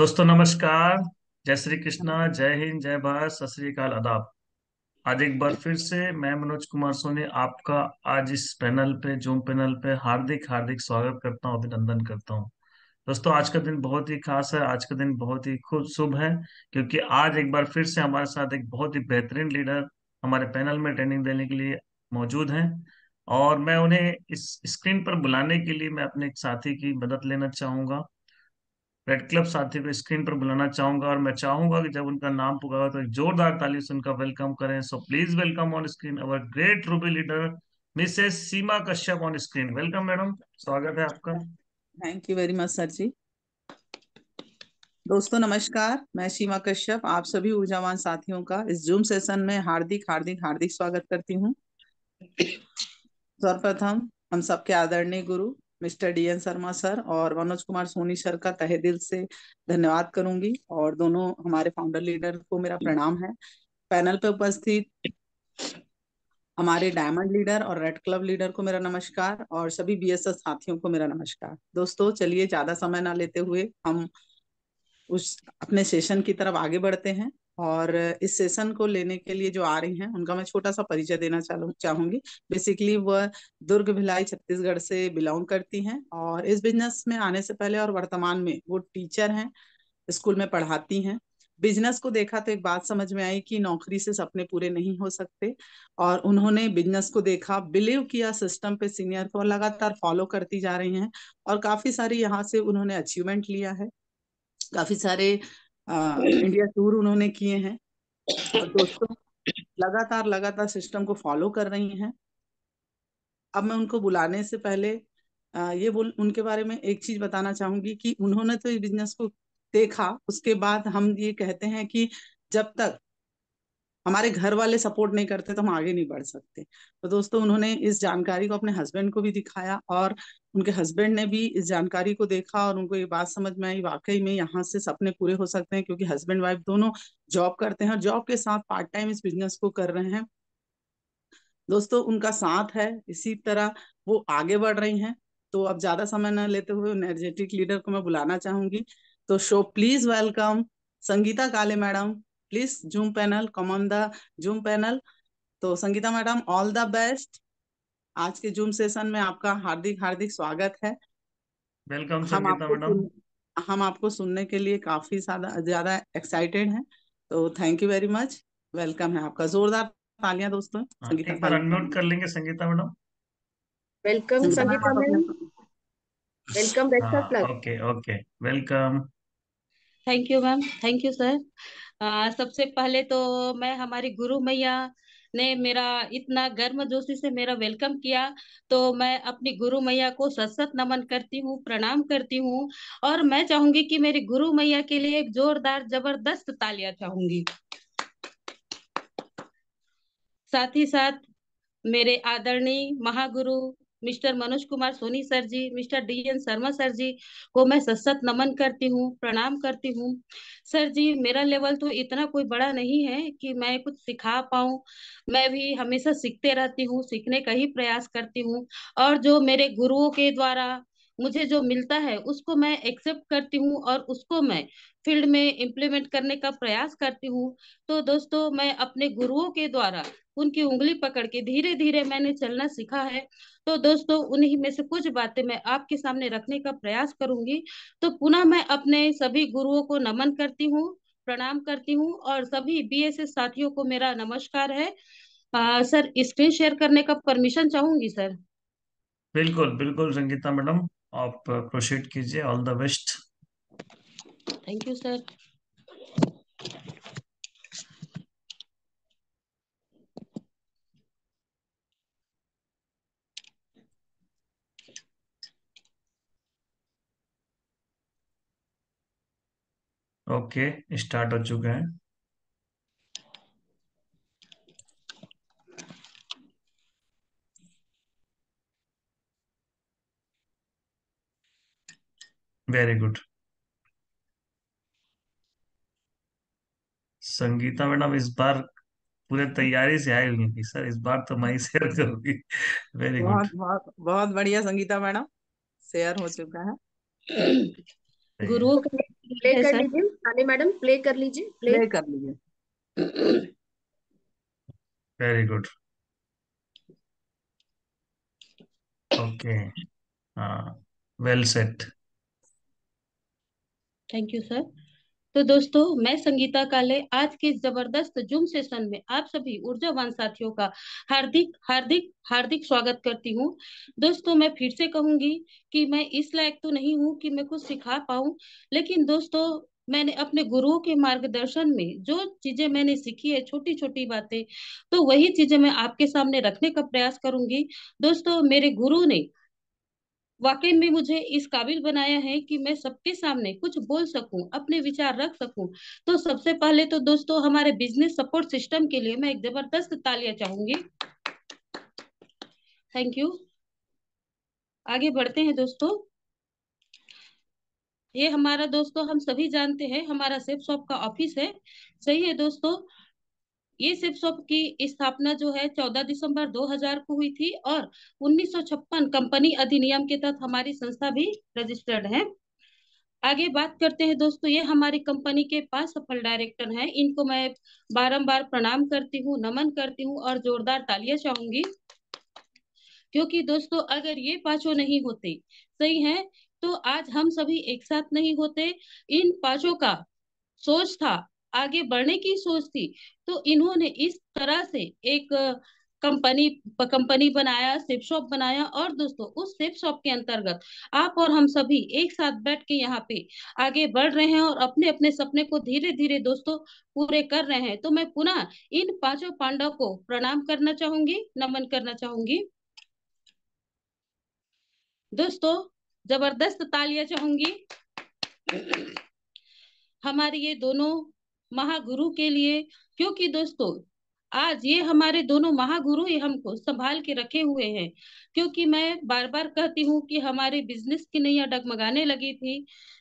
दोस्तों नमस्कार। जय श्री कृष्णा, जय हिंद, जय भारत, सत श्री अकाल, आदाब। आज एक बार फिर से मैं मनोज कुमार सोनी आपका आज इस पैनल पे, जूम पैनल पे हार्दिक हार्दिक स्वागत करता हूँ, अभिनंदन करता हूँ। दोस्तों आज का दिन बहुत ही खास है, आज का दिन बहुत ही खूब शुभ है, क्योंकि आज एक बार फिर से हमारे साथ एक बहुत ही बेहतरीन लीडर हमारे पैनल में ट्रेनिंग देने के लिए मौजूद हैं। और मैं उन्हें इस स्क्रीन पर बुलाने के लिए मैं अपने एक साथी की मदद लेना चाहूंगा। रेड क्लब साथी को स्क्रीन पर बुलाना चाहूंगा, और मैं चाहूंगा कि जब उनका नाम पुकारा तो एक जोरदार ताली से उनका वेलकम करें। So please welcome on screen our great ruby leader Mrs Seema Kashyap on screen. Welcome madam, स्वागत है आपका। Thank you very much sir ji. दोस्तों नमस्कार, मैं सीमा कश्यप आप सभी ऊर्जावान साथियों का इस जूम सेशन में हार्दिक हार्दिक हार्दिक स्वागत करती हूँ। सर्वप्रथम हम सबके आदरणीय गुरु mister D N Sharma sir और मनोज कुमार सोनी सर का तहे दिल से धन्यवाद करूंगी, और दोनों हमारे फाउंडर लीडर को मेरा प्रणाम है। पैनल पे उपस्थित हमारे डायमंड लीडर और रेड क्लब लीडर को मेरा नमस्कार, और सभी बीएसएस साथियों को मेरा नमस्कार। दोस्तों चलिए ज्यादा समय ना लेते हुए हम उस अपने सेशन की तरफ आगे बढ़ते हैं। और इस सेशन को लेने के लिए जो आ रही हैं उनका मैं छोटा सा परिचय देना चाहूंगी। बेसिकली वह दुर्ग भिलाई छत्तीसगढ़ से बिलोंग करती हैं, और इस बिजनेस में आने से पहले और वर्तमान में वो टीचर हैं, स्कूल में पढ़ाती हैं। बिजनेस को देखा तो एक बात समझ में आई कि नौकरी से सपने पूरे नहीं हो सकते, और उन्होंने बिजनेस को देखा, बिलीव किया सिस्टम पे, सीनियर को लगातार फॉलो करती जा रही हैं, और काफी सारी यहाँ से उन्होंने अचीवमेंट लिया है। काफी सारे इंडिया टूर उन्होंने किए हैं। और दोस्तों लगातार लगातार सिस्टम को फॉलो कर रही हैं। अब मैं उनको बुलाने से पहले ये बोल उनके बारे में एक चीज बताना चाहूंगी कि उन्होंने तो इस बिजनेस को देखा, उसके बाद हम ये कहते हैं कि जब तक हमारे घर वाले सपोर्ट नहीं करते तो हम आगे नहीं बढ़ सकते। तो दोस्तों उन्होंने इस जानकारी को अपने हस्बैंड को भी दिखाया, और उनके हस्बैंड ने भी इस जानकारी को देखा, और उनको ये बात समझ में आई वाकई में यहाँ से सपने पूरे हो सकते हैं, क्योंकि हस्बैंड वाइफ दोनों जॉब करते हैं और जॉब के साथ पार्ट टाइम इस बिजनेस को कर रहे हैं। दोस्तों उनका साथ है, इसी तरह वो आगे बढ़ रही हैं। तो अब ज्यादा समय न लेते हुए एनर्जेटिक लीडर को मैं बुलाना चाहूंगी। तो show please welcome Sangeeta Kale madam. Please Zoom panel, come on the Zoom panel. तो Sangeeta madam, all the best. आज के जूम सेशन में आपका हार्दिक हार्दिक स्वागत है। वेलकम हम संगीता आपको मैडम। सुन हम आपको सुनने के लिए काफी ज्यादा ज्यादा एक्साइटेड हैं। तो thank you very much. Welcome है आपका, जोरदार तालियां दोस्तों हाँ, संगीता एक बार काले अनम्यूट मैडम। कर लेंगे Sangeeta madam. Welcome Sangeeta madam Sangeeta आप मैम। अपने वेलकम रेड हाँ, club. Okay okay, welcome. Thank you ma'am, thank you sir. सबसे पहले तो मैं हमारी गुरु मैया ने मेरा इतना गर्मजोशी से मेरा वेलकम किया, तो मैं अपनी गुरु मैया को सत सत नमन करती हूँ, प्रणाम करती हूँ। और मैं चाहूंगी कि मेरी गुरु मैया के लिए एक जोरदार जबरदस्त तालियां चाहूंगी। साथ ही साथ मेरे आदरणीय महागुरु Mr Manoj Kumar Soni sir ji, Mr D N Sharma sir ji को मैं सशक्त नमन करती हूँ, प्रणाम करती हूँ। सर जी मेरा लेवल तो इतना कोई बड़ा नहीं है कि मैं कुछ सिखा पाऊँ। मैं भी हमेशा सीखते रहती हूँ, सीखने का ही प्रयास करती हूँ। और जो मेरे गुरुओं के द्वारा मुझे जो मिलता है उसको मैं एक्सेप्ट करती हूँ, और उसको मैं फील्ड में इम्प्लीमेंट करने का प्रयास करती हूँ। तो दोस्तों मैं अपने गुरुओं के द्वारा उनकी उंगली पकड़ के धीरे धीरे मैंने चलना सीखा है। तो दोस्तों उन्हीं में से कुछ बातें मैं आपके सामने रखने का प्रयास करूंगी। तो पुनः मैं अपने सभी गुरुओं को नमन करती हूँ, प्रणाम करती हूँ, और सभी बीएसएस साथियों को मेरा नमस्कार है। सर स्क्रीन शेयर करने का परमिशन चाहूंगी सर। बिल्कुल बिल्कुल संगीता मैडम, आप प्रोसीड कीजिए, all the best. Thank you sir. Okay, start हो चुके हैं। Very good. संगीता मैडम इस बार पूरे तैयारी से आई हुई थी सर, इस बार तो मैं ही शेयर करूंगी। Very good. बहुत बहुत बहुत बढ़िया संगीता मैडम, शेयर हो चुका है। सही है। गुरुओं का प्ले है कर सर। लीजिए रानी मैडम, प्ले कर लीजिए, प्ले। प्ले कर लीजिए। Very good. ओके। हाँ, well set. Thank you sir. तो दोस्तों, मैं संगीता काले आज के इस जबरदस्त जूम सेशन में आप सभी ऊर्जावान साथियों का हार्दिक हार्दिक हार्दिक स्वागत करती हूँ। दोस्तों, मैं फिर से कहूंगी कि मैं इस लायक तो नहीं हूँ कि मैं कुछ सिखा पाऊँ, लेकिन दोस्तों, मैंने अपने गुरुओं के मार्गदर्शन में जो चीजें मैंने सीखी है, छोटी छोटी बातें, तो वही चीजें मैं आपके सामने रखने का प्रयास करूंगी। दोस्तों, मेरे गुरु ने वाकई में मुझे इस काबिल बनाया है कि मैं सबके सामने कुछ बोल सकूं, अपने विचार रख सकूं। तो सबसे पहले तो दोस्तों, हमारे बिजनेस सपोर्ट सिस्टम के लिए मैं एक जबरदस्त तालियां चाहूंगी। Thank you. आगे बढ़ते हैं दोस्तों। ये हमारा, दोस्तों, हम सभी जानते हैं, हमारा सेफ शॉप का ऑफिस है। सही है दोस्तों। ये सेफ शॉप की स्थापना जो है 14 दिसंबर 2000 को हुई थी, और 1956 कंपनी अधिनियम के तहत हमारी संस्था भी रजिस्टर्ड है। आगे बात करते हैं दोस्तों, ये हमारी कंपनी के 5 सफल डायरेक्टर हैं। इनको मैं बारंबार प्रणाम करती हूँ, नमन करती हूँ और जोरदार तालियां चाहूंगी, क्योंकि दोस्तों, अगर ये पांचों नहीं होते, सही है, तो आज हम सभी एक साथ नहीं होते। इन पांचों का सोच था, आगे बढ़ने की सोच थी, तो इन्होंने इस तरह से एक कंपनी कंपनी बनाया, सेफ शॉप बनाया, और दोस्तों, उस सेफ शॉप के अंतर्गत आप और हम सभी एक साथ बैठ के यहाँ पे आगे बढ़ रहे हैं और अपने अपने सपने को धीरे धीरे दोस्तों पूरे कर रहे हैं। तो मैं पुनः इन पांचों पांडव को प्रणाम करना चाहूंगी, नमन करना चाहूंगी। दोस्तों, जबरदस्त तालियां चाहूंगी हमारे ये दोनों महागुरु के लिए, क्योंकि दोस्तों, आज ये हमारे दोनों महागुरु ही हमको संभाल के रखे हुए हैं। क्योंकि मैं बार बार कहती हूँ कि हमारे बिजनेस की नैया डगमगाने लगी थी,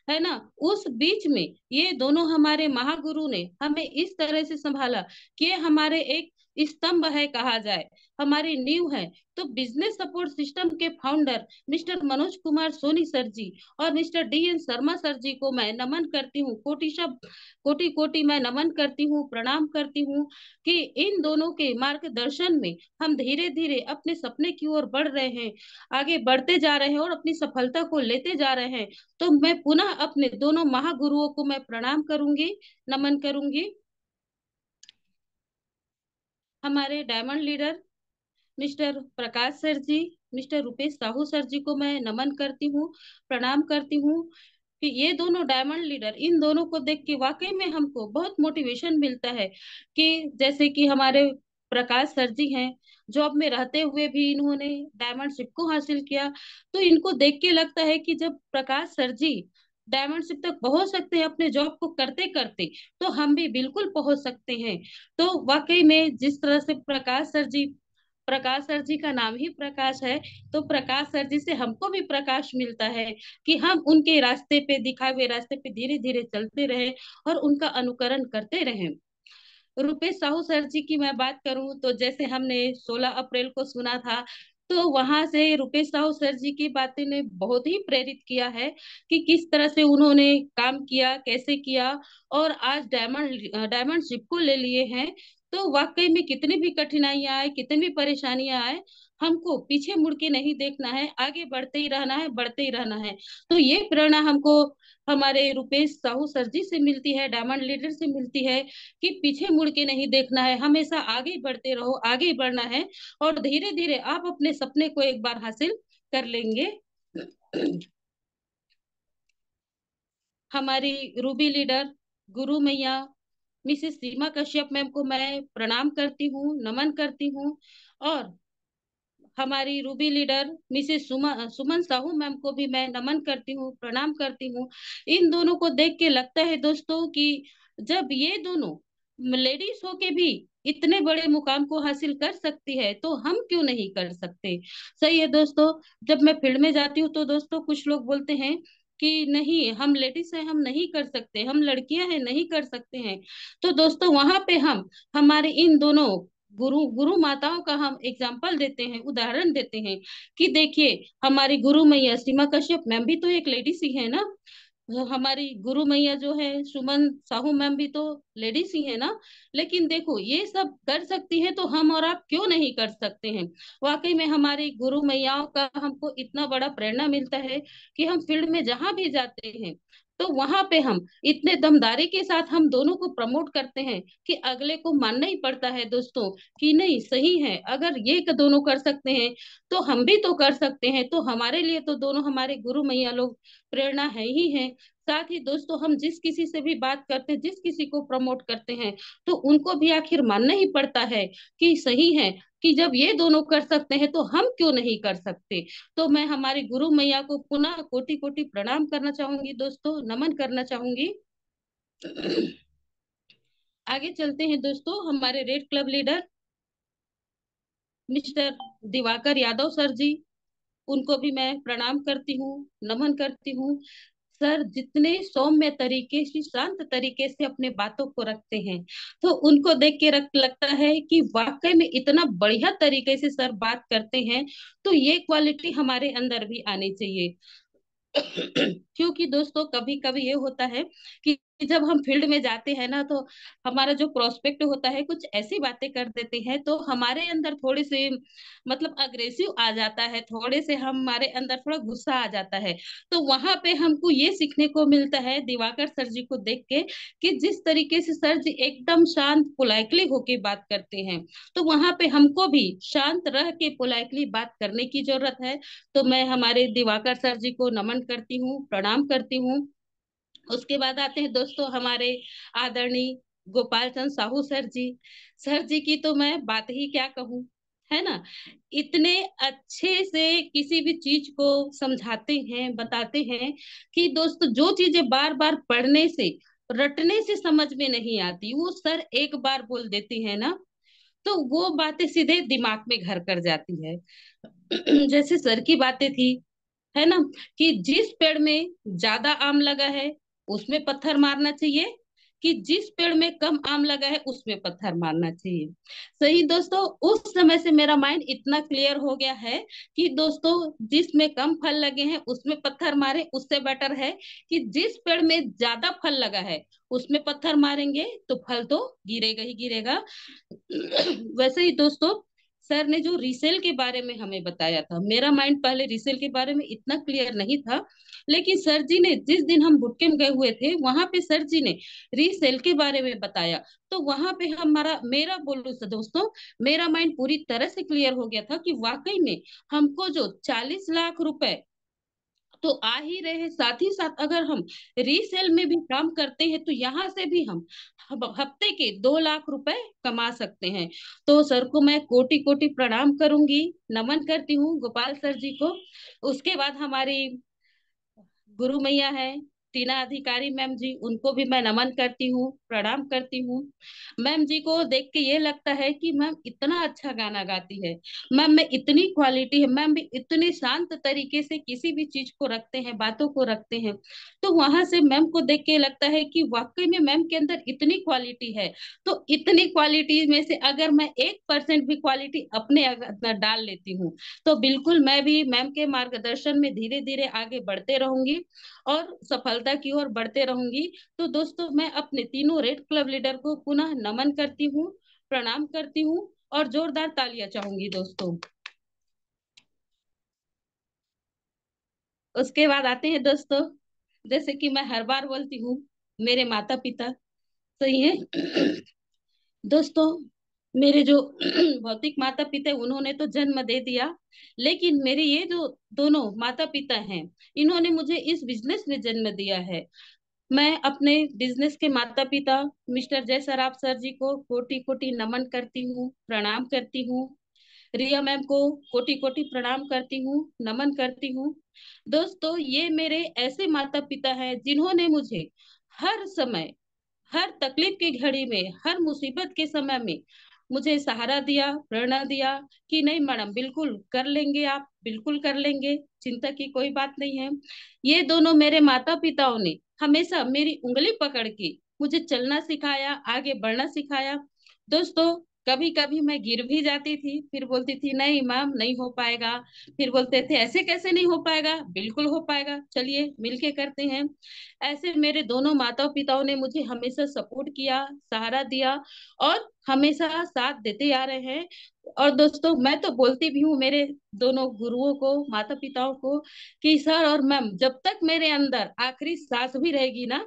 है ना, उस बीच में ये दोनों हमारे महागुरु ने हमें इस तरह से संभाला कि ये हमारे एक स्तंभ है कहा जाए, हमारी नींव है। तो बिजनेस सपोर्ट सिस्टम के founder Mr Manoj Kumar Soni sir ji और Mr DN Sharma sir ji को मैं नमन करती हूँ, कोटि कोटि मैं नमन करती हूँ, प्रणाम करती हूँ कि इन दोनों के मार्गदर्शन में हम धीरे धीरे अपने सपने की ओर बढ़ रहे हैं, आगे बढ़ते जा रहे हैं और अपनी सफलता को लेते जा रहे हैं। तो मैं पुनः अपने दोनों महागुरुओं को मैं प्रणाम करूंगी, नमन करूंगी। हमारे डायमंड लीडर मिस्टर प्रकाश sir ji, mister Rupesh Sahu sir ji को मैं नमन करती हूँ, प्रणाम करती हूँ कि ये दोनों डायमंड लीडर, इन दोनों को देख के वाकई में हमको बहुत मोटिवेशन मिलता है। कि जैसे कि हमारे प्रकाश सर जी हैं, जॉब में रहते हुए भी इन्होंने डायमंडशिप को हासिल किया। तो इनको देख के लगता है कि जब प्रकाश सर जी डायमंडशिप तक पहुंच सकते हैं अपने जॉब को करते करते, तो हम भी बिल्कुल पहुंच सकते हैं। तो वाकई में जिस तरह से प्रकाश सर जी का नाम ही प्रकाश है, तो प्रकाश सर जी से हमको भी प्रकाश मिलता है कि हम उनके रास्ते पे, दिखाए हुए रास्ते पे धीरे धीरे चलते रहे और उनका अनुकरण करते रहे। रुपेश साहू सर जी की मैं बात करूं, तो जैसे हमने 16 अप्रैल को सुना था, तो वहां से रुपेश साहू सर जी की बातें ने बहुत ही प्रेरित किया है कि किस तरह से उन्होंने काम किया, कैसे किया, और आज डायमंड शिप को ले लिए हैं। तो वाकई में कितनी भी कठिनाइयां आए, कितनी भी परेशानियां आए, हमको पीछे मुड़ के नहीं देखना है, आगे बढ़ते ही रहना है, बढ़ते ही रहना है। तो ये प्रेरणा हमको हमारे रुपेश साहू सर जी से मिलती है, डायमंड लीडर से मिलती है कि पीछे मुड़ के नहीं देखना है, हमेशा आगे बढ़ते रहो, आगे बढ़ना है, और धीरे धीरे आप अपने सपने को एक बार हासिल कर लेंगे। हमारी रूबी लीडर, गुरु मैया मिसेस सीमा कश्यप मैम को मैं प्रणाम करती हूँ, नमन करती हूँ। और हमारी रूबी लीडर मिसेस सुमन साहू मैम को भी मैं नमन करती हूँ, प्रणाम करती हूँ। इन दोनों को देख के लगता है दोस्तों कि जब ये दोनों लेडीज होके भी इतने बड़े मुकाम को हासिल कर सकती है, तो हम क्यों नहीं कर सकते। सही है दोस्तों। जब मैं फील्ड में जाती हूँ, तो दोस्तों कुछ लोग बोलते हैं कि नहीं, हम लेडीज हैं, हम नहीं कर सकते, हम लड़कियां हैं, नहीं कर सकते हैं। तो दोस्तों, वहां पे हम हमारे इन दोनों गुरु गुरु माताओं का हम एग्जाम्पल देते हैं, उदाहरण देते हैं कि देखिए, हमारी गुरु मैया सीमा कश्यप मैम भी तो एक लेडीज ही है ना। हमारी गुरु मैया जो है सुमन साहू मैम भी तो लेडीज ही है ना। लेकिन देखो ये सब कर सकती है तो हम और आप क्यों नहीं कर सकते हैं। वाकई में हमारी गुरु मैयाओं का हमको इतना बड़ा प्रेरणा मिलता है कि हम फील्ड में जहां भी जाते हैं तो वहां पे हम इतने दमदारी के साथ हम दोनों को प्रमोट करते हैं कि अगले को मानना ही पड़ता है दोस्तों कि नहीं सही है, अगर ये दोनों कर सकते हैं तो हम भी तो कर सकते हैं। तो हमारे लिए तो दोनों हमारे गुरु मैया लोग प्रेरणा है ही है। साथ ही दोस्तों हम जिस किसी से भी बात करते हैं, जिस किसी को प्रमोट करते हैं तो उनको भी आखिर मानना ही पड़ता है कि सही है कि जब ये दोनों कर सकते हैं तो हम क्यों नहीं कर सकते। तो मैं हमारी गुरु मैया को पुनः कोटि कोटि प्रणाम करना चाहूंगी दोस्तों, नमन करना चाहूंगी। आगे चलते हैं दोस्तों, हमारे red club leader Mr Diwakar Yadav sir ji, उनको भी मैं प्रणाम करती हूँ, नमन करती हूँ। सर जितने सौम्य तरीके से, शांत तरीके से अपने बातों को रखते हैं तो उनको देख के लगता है कि वाकई में इतना बढ़िया तरीके से सर बात करते हैं। तो ये क्वालिटी हमारे अंदर भी आनी चाहिए। क्योंकि दोस्तों कभी कभी ये होता है कि जब हम फील्ड में जाते हैं ना तो हमारा जो प्रोस्पेक्ट होता है कुछ ऐसी बातें कर देते हैं तो हमारे अंदर थोड़ी सी मतलब अग्रेसिव आ जाता है, थोड़े से हमारे अंदर थोड़ा गुस्सा आ जाता है। तो वहां पे हमको ये सीखने को मिलता है दिवाकर सर जी को देख के कि जिस तरीके से सर जी एकदम शांत पोलाइटली होके बात करते हैं तो वहां पे हमको भी शांत रह के पोलाइटली बात करने की जरूरत है। तो मैं हमारे दिवाकर सर जी को नमन करती हूँ, प्रणाम करती हूँ। उसके बाद आते हैं दोस्तों हमारे आदरणीय गोपाल चंद साहू सर जी। सर जी की तो मैं बात ही क्या कहूँ, है ना। इतने अच्छे से किसी भी चीज को समझाते हैं, बताते हैं कि दोस्तों जो चीजें बार बार पढ़ने से, रटने से समझ में नहीं आती वो सर एक बार बोल देती है ना तो वो बातें सीधे दिमाग में घर कर जाती है। जैसे सर की बातें थी, है ना, कि जिस पेड़ में ज्यादा आम लगा है उसमें पत्थर मारना चाहिए, कि जिस पेड़ में कम आम लगा है उसमें पत्थर मारना चाहिए। सही दोस्तों, उस समय से मेरा माइंड इतना क्लियर हो गया है कि दोस्तों जिसमें कम फल लगे हैं उसमें पत्थर मारे, उससे बेटर है कि जिस पेड़ में ज्यादा फल लगा है उसमें पत्थर मारेंगे तो फल तो गिरेगा ही गिरेगा। वैसे ही दोस्तों सर ने जो रीसेल के बारे में हमें बताया था, मेरा माइंड पहले रीसेल के बारे में इतना क्लियर नहीं था, लेकिन सर जी ने जिस दिन हम बुट कैंप गए हुए थे वहां पे सर जी ने रीसेल के बारे में बताया तो वहां पे हमारा मेरा बोलूं तो दोस्तों मेरा माइंड पूरी तरह से क्लियर हो गया था कि वाकई में हमको जो 40 लाख रुपए तो आ ही रहे हैं, साथ ही साथ अगर हम रीसेल में भी काम करते हैं तो यहाँ से भी हम हफ्ते के 2 लाख रुपए कमा सकते हैं। तो सर को मैं कोटि कोटि प्रणाम करूंगी, नमन करती हूँ गोपाल सर जी को। उसके बाद हमारी गुरु मैया है टीना अधिकारी मैम जी, उनको भी मैं नमन करती हूँ, प्रणाम करती हूँ। मैम जी को देख के ये लगता है कि मैम इतना अच्छा गाना गाती है, मैम में इतनी क्वालिटी है, मैम भी इतने शांत तरीके से किसी भी चीज को रखते हैं, बातों को रखते हैं। तो वहां से मैम को देख के लगता है कि वाकई में मैम के अंदर इतनी क्वालिटी है। तो इतनी क्वालिटी में से अगर मैं 1% भी क्वालिटी अपने अंदर डाल लेती हूँ तो बिल्कुल मैं भी मैम के मार्गदर्शन में धीरे धीरे आगे बढ़ते रहूंगी और सफलता की ओर बढ़ते रहूंगी। तो दोस्तों मैं अपने तीनों रेड क्लब लीडर को पुनः नमन करती हूँ, प्रणाम करती हूँ और जोरदार तालियां चाहूंगी दोस्तों। उसके बाद आते हैं दोस्तों, जैसे कि मैं हर बार बोलती हूँ, मेरे माता पिता। सही है दोस्तों, मेरे जो भौतिक माता पिता उन्होंने तो जन्म दे दिया, लेकिन मेरे ये जो दोनों माता पिता हैं इन्होंने मुझे इस बिजनेस में जन्म दिया है। मैं अपने बिजनेस के माता पिता मिस्टर जय सराफ सर जी को कोटि कोटि नमन करती हूँ, प्रणाम करती हूँ। रिया मैम को कोटि कोटि प्रणाम करती हूँ, नमन करती हूँ। दोस्तों ये मेरे ऐसे माता पिता हैं जिन्होंने मुझे हर समय, हर तकलीफ की घड़ी में, हर मुसीबत के समय में मुझे सहारा दिया, प्रेरणा दिया कि नहीं मैडम बिल्कुल कर लेंगे, आप बिल्कुल कर लेंगे, चिंता की कोई बात नहीं है। ये दोनों मेरे माता पिताओं ने हमेशा मेरी उंगली पकड़ के मुझे चलना सिखाया, आगे बढ़ना सिखाया। दोस्तों कभी कभी मैं गिर भी जाती थी, फिर बोलती थी नहीं मैम नहीं हो पाएगा। फिर बोलते थे ऐसे कैसे नहीं हो पाएगा, बिल्कुल हो पाएगा, चलिए मिलके करते हैं। ऐसे मेरे दोनों माता पिताओं ने मुझे हमेशा सपोर्ट किया, सहारा दिया और हमेशा साथ देते आ रहे हैं। और दोस्तों मैं तो बोलती भी हूँ मेरे दोनों गुरुओं को, माता पिताओं को, कि सर और मैम जब तक मेरे अंदर आखिरी सांस भी रहेगी ना,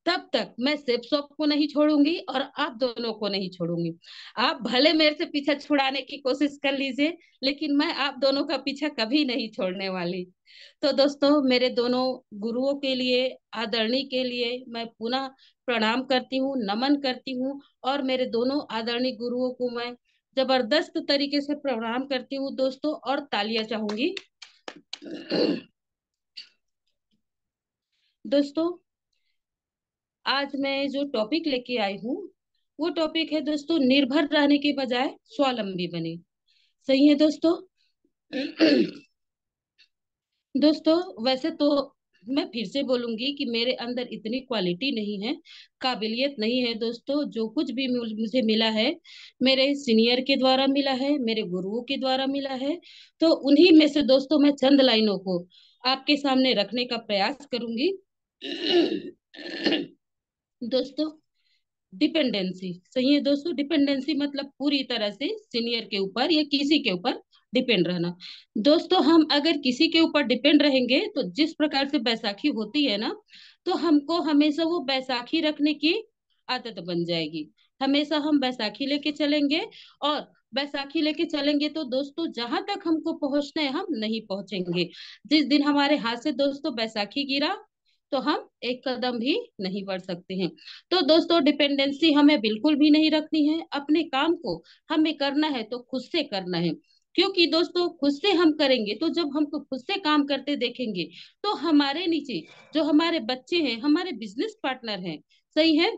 तब तक मैं सेफ शॉप को नहीं छोड़ूंगी और आप दोनों को नहीं छोड़ूंगी। आप भले मेरे से पीछा छुड़ाने की कोशिश कर लीजिए, लेकिन मैं आप दोनों का पीछा कभी नहीं छोड़ने वाली। तो दोस्तों मेरे दोनों गुरुओं के लिए, आदरणीय के लिए मैं पुनः प्रणाम करती हूँ, नमन करती हूँ। और मेरे दोनों आदरणीय गुरुओं को मैं जबरदस्त तरीके से प्रणाम करती हूँ दोस्तों, और तालियां चाहूंगी। दोस्तों आज मैं जो टॉपिक लेके आई हूँ वो टॉपिक है दोस्तों, निर्भर रहने के बजाय स्वावलंबी बने। सही है दोस्तों। दोस्तों वैसे तो मैं फिर से बोलूंगी कि मेरे अंदर इतनी क्वालिटी नहीं है, काबिलियत नहीं है दोस्तों। जो कुछ भी मुझे मिला है मेरे सीनियर के द्वारा मिला है, मेरे गुरुओं के द्वारा मिला है। तो उन्हीं में से दोस्तों मैं चंद लाइनों को आपके सामने रखने का प्रयास करूंगी। दोस्तों डिपेंडेंसी, सही है दोस्तों। डिपेंडेंसी मतलब पूरी तरह से सीनियर के ऊपर या किसी के ऊपर डिपेंड रहना। दोस्तों हम अगर किसी के ऊपर डिपेंड रहेंगे तो जिस प्रकार से बैसाखी होती है ना, तो हमको हमेशा वो बैसाखी रखने की आदत बन जाएगी। हमेशा हम बैसाखी लेके चलेंगे, और बैसाखी लेके चलेंगे तो दोस्तों जहां तक हमको पहुंचना है हम नहीं पहुंचेंगे। जिस दिन हमारे हाथ से दोस्तों बैसाखी गिरा तो हम एक कदम भी नहीं बढ़ सकते हैं। तो दोस्तों डिपेंडेंसी हमें बिल्कुल भी नहीं रखनी है। अपने काम को हमें करना है तो खुद से करना है, क्योंकि दोस्तों खुद से हम करेंगे तो जब हमको खुद से काम करते देखेंगे तो हमारे नीचे जो हमारे बच्चे हैं, हमारे बिजनेस पार्टनर हैं, सही है,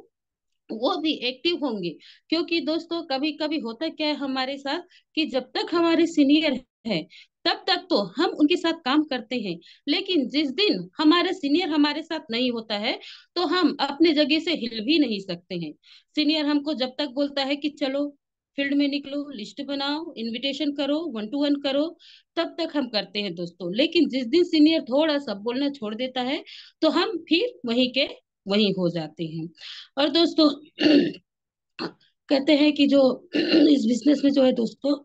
वो भी एक्टिव होंगे। क्योंकि दोस्तों कभी कभी होता क्या है हमारे साथ, कि जब तक हमारे सीनियर है तब तक तो हम उनके साथ काम करते हैं, लेकिन जिस दिन हमारे सीनियर हमारे साथ नहीं होता है तो हम अपने जगह से हिल भी नहीं सकते हैं। सीनियर हमको जब तक बोलता है कि चलो फील्ड में निकलो, लिस्ट बनाओ, इनविटेशन करो, 1 to 1 करो, तब तक हम करते हैं दोस्तों। लेकिन जिस दिन सीनियर थोड़ा सा बोलना छोड़ देता है तो हम फिर वहीं के वहीं हो जाते हैं। और दोस्तों कहते हैं कि जो इस बिजनेस में जो है दोस्तों,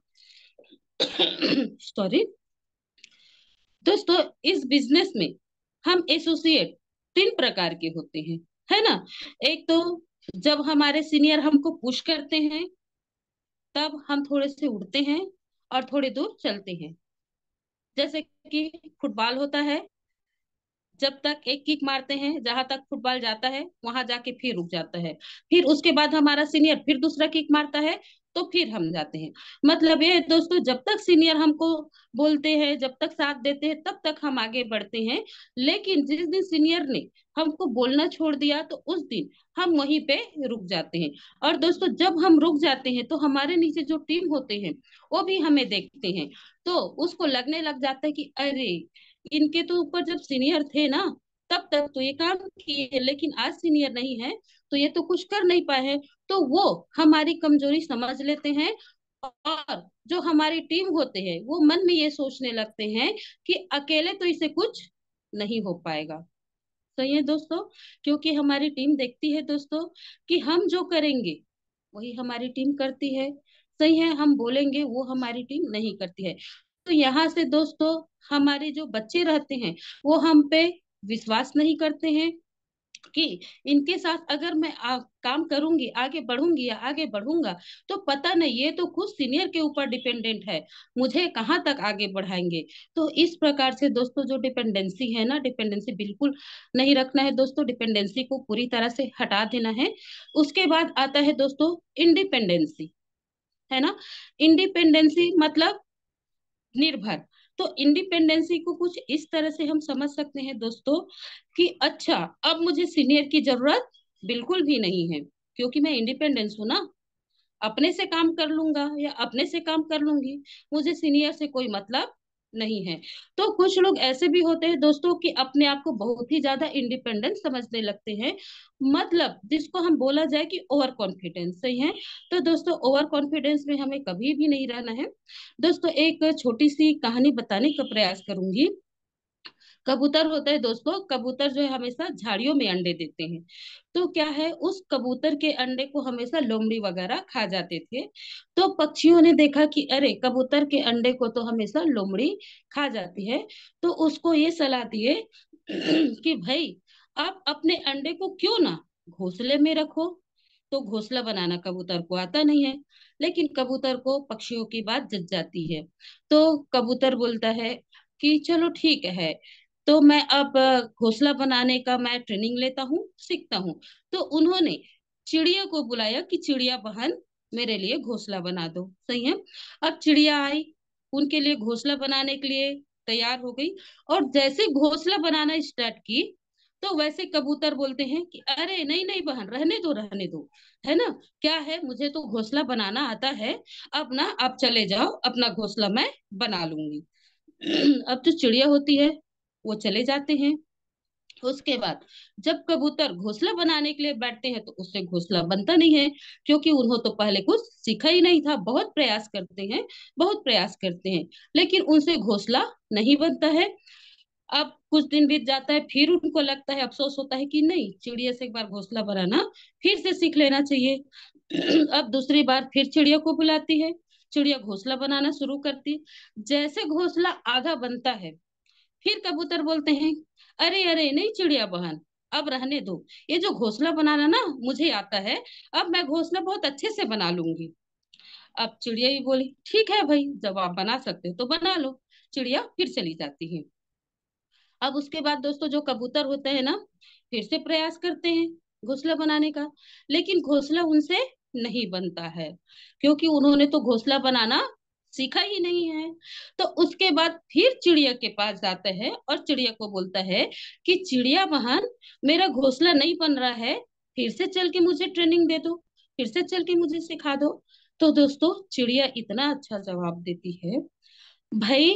सॉरी दोस्तों, इस बिजनेस में हम एसोसिएट 3 प्रकार के होते हैं, है ना। एक तो जब हमारे सीनियर हमको पुश करते हैं तब हम थोड़े से उड़ते हैं और थोड़ी दूर चलते हैं। जैसे कि फुटबॉल होता है, जब तक एक किक मारते हैं, जहां तक फुटबॉल जाता है वहां जाके फिर रुक जाता है, फिर उसके बाद हमारा सीनियर फिर दूसरा किक मारता है तो फिर हम जाते हैं। मतलब ये है दोस्तों, जब तक सीनियर हमको बोलते हैं, जब तक साथ देते हैं, तब तक हम आगे बढ़ते हैं। लेकिन जिस दिन सीनियर ने हमको बोलना छोड़ दिया तो उस दिन हम वहीं पे रुक जाते हैं। और दोस्तों जब हम रुक जाते हैं तो हमारे नीचे जो टीम होते हैं वो भी हमें देखते हैं, तो उसको लगने लग जाता है कि अरे इनके तो ऊपर जब सीनियर थे ना तब तक तो ये काम किए, लेकिन आज सीनियर नहीं है तो ये तो कुछ कर नहीं पाए हैं। तो वो हमारी कमजोरी समझ लेते हैं, और जो हमारी टीम होते हैं वो मन में ये सोचने लगते हैं कि अकेले तो इसे कुछ नहीं हो पाएगा। सही है दोस्तों, क्योंकि हमारी टीम देखती है दोस्तों कि हम जो करेंगे वही हमारी टीम करती है। सही है, हम बोलेंगे वो हमारी टीम नहीं करती है। तो यहाँ से दोस्तों हमारे जो बच्चे रहते हैं वो हम पे विश्वास नहीं करते हैं कि इनके साथ अगर मैं काम करूंगी, आगे बढ़ूंगी या आगे बढ़ूंगा, तो पता नहीं ये तो खुद सीनियर के ऊपर डिपेंडेंट है, मुझे कहाँ तक आगे बढ़ाएंगे। तो इस प्रकार से दोस्तों जो डिपेंडेंसी है ना, डिपेंडेंसी बिल्कुल नहीं रखना है दोस्तों, डिपेंडेंसी को पूरी तरह से हटा देना है। उसके बाद आता है दोस्तों इंडिपेंडेंसी, है ना। इंडिपेंडेंसी मतलब निर्भर। तो इंडिपेंडेंसी को कुछ इस तरह से हम समझ सकते हैं दोस्तों कि अच्छा अब मुझे सीनियर की जरूरत बिल्कुल भी नहीं है, क्योंकि मैं इंडिपेंडेंस हूं ना, अपने से काम कर लूंगा या अपने से काम कर लूंगी, मुझे सीनियर से कोई मतलब नहीं है। तो कुछ लोग ऐसे भी होते हैं दोस्तों कि अपने आप को बहुत ही ज्यादा इंडिपेंडेंट समझने लगते हैं, मतलब जिसको हम बोला जाए कि ओवर कॉन्फिडेंस, सही है। तो दोस्तों ओवर कॉन्फिडेंस में हमें कभी भी नहीं रहना है। दोस्तों एक छोटी सी कहानी बताने का प्रयास करूंगी। कबूतर होता है दोस्तों, कबूतर जो है हमेशा झाड़ियों में अंडे देते हैं। तो क्या है, उस कबूतर के अंडे को हमेशा लोमड़ी वगैरह खा जाते थे। तो पक्षियों ने देखा कि अरे कबूतर के अंडे को तो हमेशा लोमड़ी खा जाती है। तो उसको ये सलाह दिए कि भाई आप अपने अंडे को क्यों ना घोंसले में रखो। तो घोंसला बनाना कबूतर को आता नहीं है, लेकिन कबूतर को पक्षियों की बात जच जाती है। तो कबूतर बोलता है कि चलो ठीक है, तो मैं अब घोंसला बनाने का मैं ट्रेनिंग लेता हूँ, सीखता हूँ। तो उन्होंने चिड़िया को बुलाया कि चिड़िया बहन मेरे लिए घोंसला बना दो, सही है। अब चिड़िया आई, उनके लिए घोंसला बनाने के लिए तैयार हो गई। और जैसे घोंसला बनाना स्टार्ट की, तो वैसे कबूतर बोलते हैं कि अरे नहीं नहीं बहन, रहने दो रहने दो, है ना, क्या है, मुझे तो घोंसला बनाना आता है। अब ना आप चले जाओ, अपना घोंसला मैं बना लूंगी। अब जो चिड़िया होती है वो चले जाते हैं। उसके बाद जब कबूतर घोंसला बनाने के लिए बैठते हैं तो उससे घोंसला बनता नहीं है, क्योंकि उन्होंने तो पहले कुछ सीखा ही नहीं था। बहुत प्रयास करते हैं, बहुत प्रयास करते हैं, लेकिन उनसे घोंसला नहीं बनता है। अब कुछ दिन बीत जाता है, फिर उनको लगता है, अफसोस होता है कि नहीं, चिड़िया से एक बार घोंसला बनाना फिर से सीख लेना चाहिए। अब दूसरी बार फिर चिड़िया को बुलाती है, चिड़िया घोंसला बनाना शुरू करती। जैसे घोंसला आधा बनता है, फिर कबूतर बोलते हैं अरे अरे नहीं चिड़िया बहन, अब रहने दो, ये जो घोंसला बनाना ना मुझे आता है, अब मैं घोंसला बहुत अच्छे से बना लूंगी। अब चिड़िया ही बोली ठीक है भाई, जब आप बना सकते हो तो बना लो। चिड़िया फिर चली जाती है। अब उसके बाद दोस्तों जो कबूतर होते हैं ना, फिर से प्रयास करते हैं घोंसला बनाने का, लेकिन घोंसला उनसे नहीं बनता है, क्योंकि उन्होंने तो घोंसला बनाना सीखा ही नहीं है। तो उसके बाद फिर चिड़िया के पास जाता है और चिड़िया को बोलता है कि चिड़िया बहन मेरा घोंसला नहीं बन रहा है, फिर से चल के मुझे ट्रेनिंग दे दो, फिर से चल के मुझे सिखा दो। तो दोस्तों चिड़िया इतना अच्छा जवाब देती है, भाई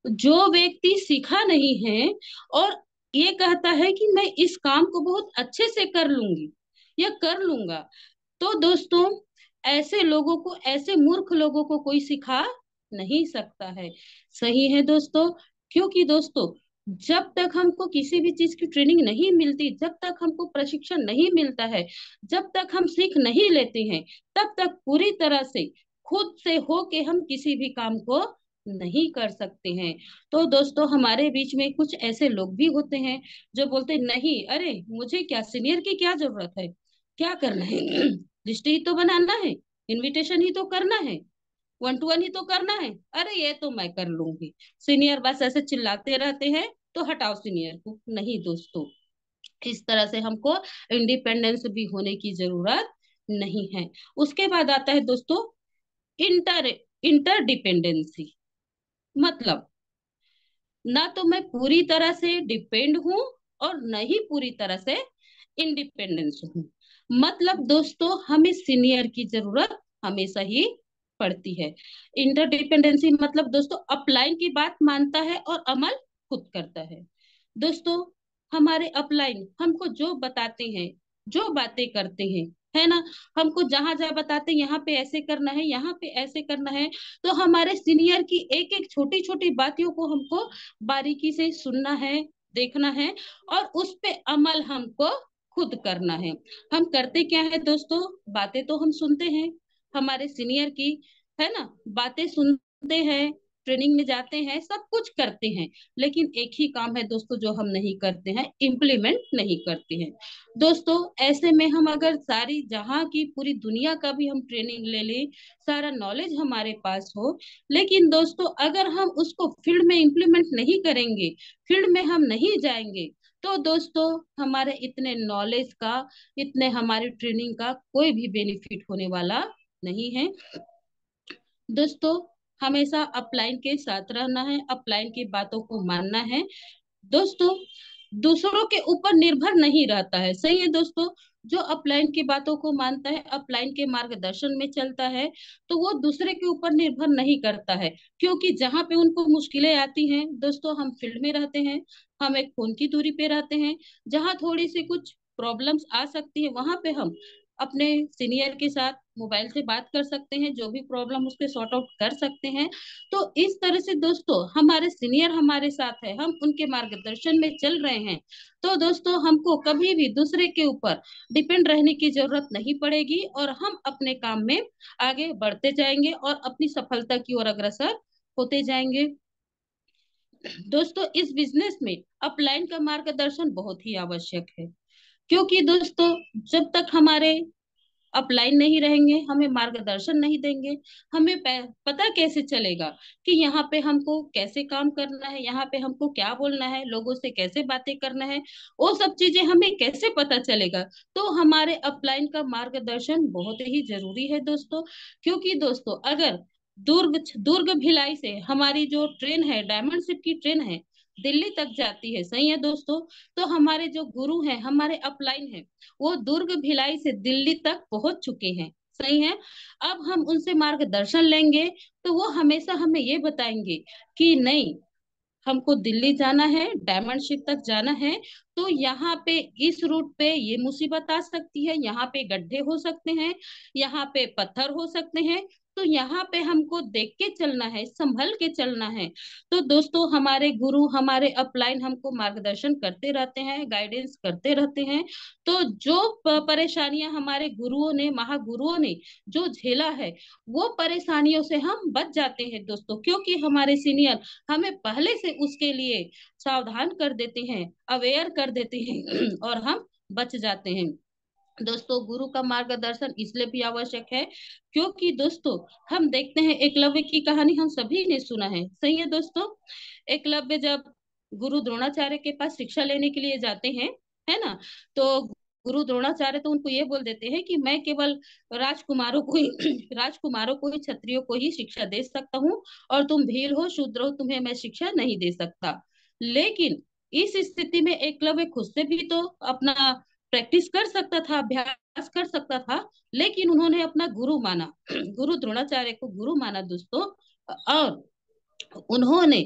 जो व्यक्ति सीखा नहीं है और ये कहता है कि मैं इस काम को बहुत अच्छे से कर लूंगी या कर लूंगा, तो दोस्तों ऐसे लोगों को, ऐसे मूर्ख लोगों को कोई सिखा नहीं सकता है, सही है दोस्तों। क्योंकि दोस्तों जब तक हमको किसी भी चीज की ट्रेनिंग नहीं मिलती, जब तक हमको प्रशिक्षण नहीं मिलता है, जब तक हम सीख नहीं लेते हैं, तब तक पूरी तरह से खुद से हो के हम किसी भी काम को नहीं कर सकते हैं। तो दोस्तों हमारे बीच में कुछ ऐसे लोग भी होते हैं जो बोलते नहीं, अरे मुझे क्या, सीनियर की क्या जरूरत है, क्या करना है, लिस्ट ही तो बनाना है, इनविटेशन ही तो करना है, 1 to 1 ही तो करना है, अरे ये तो मैं कर लूंगी। सीनियर बस ऐसे चिल्लाते रहते हैं, तो हटाओ सीनियर को। नहीं दोस्तों, इस तरह से हमको इंडिपेंडेंस भी होने की जरूरत नहीं है। उसके बाद आता है दोस्तों इंटर इंटरडिपेंडेंसी, मतलब ना तो मैं पूरी तरह से डिपेंड हूं और न ही पूरी तरह से इंडिपेंडेंस हूँ। मतलब दोस्तों हमें सीनियर की जरूरत हमेशा ही पड़ती है। इंटरडिपेंडेंसी मतलब दोस्तों अपलाइन की बात मानता है और अमल खुद करता है। दोस्तों हमारे अपलाइन हमको जो बताते हैं, जो बातें करते हैं, है ना, हमको जहां जहां बताते हैं यहाँ पे ऐसे करना है, यहाँ पे ऐसे करना है, तो हमारे सीनियर की एक एक छोटी छोटी बातों को हमको बारीकी से सुनना है, देखना है, और उस पे अमल हमको खुद करना है। हम करते क्या है दोस्तों, बातें तो हम सुनते हैं हमारे सीनियर की, है ना, बातें सुनते हैं, ट्रेनिंग में जाते हैं, सब कुछ करते हैं, लेकिन एक ही काम है दोस्तों जो हम नहीं करते हैं, इम्प्लीमेंट नहीं करते हैं। दोस्तों ऐसे में हम अगर सारी जहाँ की पूरी दुनिया का भी हम ट्रेनिंग ले लें, सारा नॉलेज हमारे पास हो, लेकिन दोस्तों अगर हम उसको फील्ड में इम्प्लीमेंट नहीं करेंगे, फील्ड में हम नहीं जाएंगे, तो दोस्तों हमारे इतने नॉलेज का, इतने हमारी ट्रेनिंग का कोई भी बेनिफिट होने वाला नहीं है। दोस्तों हमेशा अपलाइन के साथ रहना है, अपलाइन की बातों को मानना है। दोस्तों दूसरों के ऊपर निर्भर नहीं रहता है, सही है दोस्तों, जो अपलाइन की बातों को मानता है, अपलाइन के मार्गदर्शन में चलता है, तो वो दूसरे के ऊपर निर्भर नहीं करता है। क्योंकि जहाँ पे उनको मुश्किलें आती हैं दोस्तों, हम फील्ड में रहते हैं, हम एक फोन की दूरी पे रहते हैं, जहाँ थोड़ी सी कुछ प्रॉब्लम्स आ सकती है वहां पे हम अपने सीनियर के साथ मोबाइल से बात कर सकते हैं, जो भी प्रॉब्लम उसके सॉर्ट आउट कर सकते हैं। तो इस तरह से दोस्तों हमारे सीनियर हमारे साथ है, हम उनके मार्गदर्शन में चल रहे हैं, तो दोस्तों हमको कभी भी दूसरे के ऊपर डिपेंड रहने की जरूरत नहीं पड़ेगी, और हम अपने काम में आगे बढ़ते जाएंगे और अपनी सफलता की ओर अग्रसर होते जाएंगे। दोस्तों इस बिजनेस में अपलाइन का मार्गदर्शन बहुत ही आवश्यक है, क्योंकि दोस्तों जब तक हमारे अपलाइन नहीं रहेंगे, हमें मार्गदर्शन नहीं देंगे, हमें पता कैसे चलेगा कि यहाँ पे हमको कैसे काम करना है, यहाँ पे हमको क्या बोलना है, लोगों से कैसे बातें करना है, वो सब चीजें हमें कैसे पता चलेगा। तो हमारे अपलाइन का मार्गदर्शन बहुत ही जरूरी है दोस्तों। क्योंकि दोस्तों अगर दुर्ग दुर्ग भिलाई से हमारी जो ट्रेन है, डायमंड शिप की ट्रेन है, दिल्ली तक जाती है, सही है दोस्तों, तो हमारे जो गुरु हैं, हमारे अपलाइन है, वो दुर्ग भिलाई से दिल्ली तक पहुंच चुके हैं, सही है। अब हम उनसे मार्गदर्शन लेंगे, तो वो हमेशा हमें ये बताएंगे कि नहीं, हमको दिल्ली जाना है, डायमंड शिप तक जाना है, तो यहाँ पे इस रूट पे ये मुसीबत आ सकती है, यहाँ पे गड्ढे हो सकते हैं, यहाँ पे पत्थर हो सकते हैं, तो यहाँ पे हमको देख के चलना है, संभल के चलना है। तो दोस्तों हमारे गुरु, हमारे अपलाइन हमको मार्गदर्शन करते रहते हैं, गाइडेंस करते रहते हैं। तो जो परेशानियां हमारे गुरुओं ने, महागुरुओं ने जो झेला है, वो परेशानियों से हम बच जाते हैं दोस्तों, क्योंकि हमारे सीनियर हमें पहले से उसके लिए सावधान कर देते हैं, अवेयर कर देते हैं और हम बच जाते हैं। दोस्तों गुरु का मार्गदर्शन इसलिए भी आवश्यक है, क्योंकि दोस्तों हम देखते हैं एकलव्य की कहानी हम सभी ने सुना है, सही है दोस्तों। एकलव्य जब गुरु द्रोणाचार्य के पास शिक्षा लेने के लिए जाते हैं, है ना, तो गुरु द्रोणाचार्य तो उनको ये बोल देते हैं कि मैं केवल राजकुमारों को ही राजकुमारों को ही, क्षत्रियो को ही शिक्षा दे सकता हूँ, और तुम भील हो, शूद्र हो, तुम्हें मैं शिक्षा नहीं दे सकता। लेकिन इस स्थिति में एकलव्य खुद से भी तो अपना प्रैक्टिस कर सकता था, अभ्यास कर सकता था, लेकिन उन्होंने अपना गुरु माना, गुरु द्रोणाचार्य को गुरु माना दोस्तों, और उन्होंने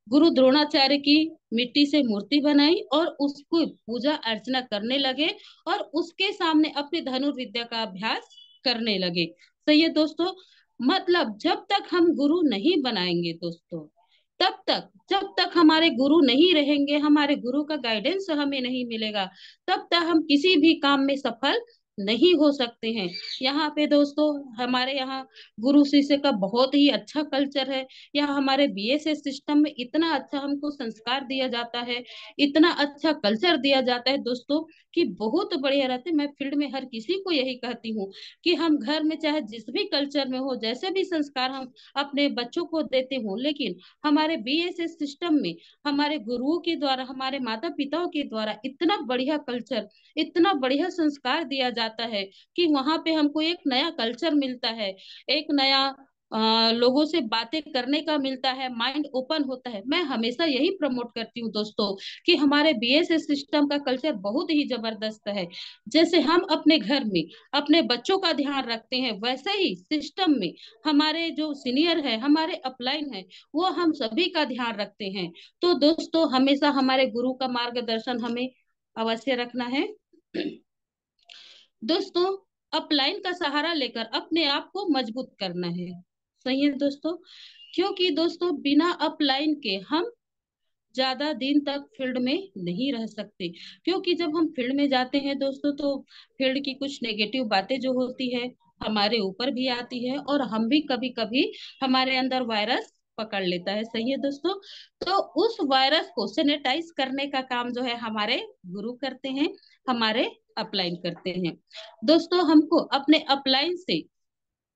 गुरु द्रोणाचार्य की मिट्टी से मूर्ति बनाई और उसको पूजा अर्चना करने लगे, और उसके सामने अपने धनुर्विद्या का अभ्यास करने लगे, सही है दोस्तों। मतलब जब तक हम गुरु नहीं बनाएंगे दोस्तों, तब तक, जब तक हमारे गुरु नहीं रहेंगे, हमारे गुरु का गाइडेंस हमें नहीं मिलेगा, तब तक हम किसी भी काम में सफल नहीं हो सकते हैं। यहाँ पे दोस्तों हमारे यहाँ गुरु शिष्य का बहुत ही अच्छा कल्चर है। यहाँ हमारे बीएसएस सिस्टम में इतना अच्छा हमको संस्कार दिया जाता है, इतना अच्छा कल्चर दिया जाता है दोस्तों, कि बहुत बढ़िया रहते। मैं फील्ड में हर किसी को यही कहती हूँ कि हम घर में चाहे जिस भी कल्चर में हो, जैसे भी संस्कार हम अपने बच्चों को देते हो, लेकिन हमारे बीएसएस सिस्टम में हमारे गुरुओं के द्वारा, हमारे माता पिताओं के द्वारा इतना बढ़िया कल्चर, इतना बढ़िया संस्कार दिया जाता है कि वहां पे हमको एक नया कल्चर मिलता है, एक नया लोगों से बातें करने का मिलता है, माइंड ओपन होता है। मैं हमेशा यही प्रमोट करती हूँ दोस्तों कि हमारे बीएसएस सिस्टम का कल्चर बहुत ही जबरदस्त है। जैसे हम अपने घर में अपने बच्चों का ध्यान रखते हैं, वैसे ही सिस्टम में हमारे जो सीनियर है, हमारे अपलाइन है, वो हम सभी का ध्यान रखते हैं। तो दोस्तों हमेशा हमारे गुरु का मार्गदर्शन हमें अवश्य रखना है। दोस्तों अपलाइन का सहारा लेकर अपने आप को मजबूत करना है, सही है दोस्तों। क्योंकि दोस्तों बिना अपलाइन के हम ज्यादा दिन तक फील्ड में नहीं रह सकते। क्योंकि जब हम फील्ड में जाते हैं दोस्तों, तो फील्ड की कुछ नेगेटिव बातें जो होती है हमारे ऊपर भी आती है, और हम भी कभी कभी, हमारे अंदर वायरस पकड़ लेता है, सही है दोस्तों। तो उस वायरस को सैनिटाइज करने का काम जो है हमारे गुरु करते हैं, हमारे अपलाइन करते हैं। दोस्तों हमको अपने अपलाइन से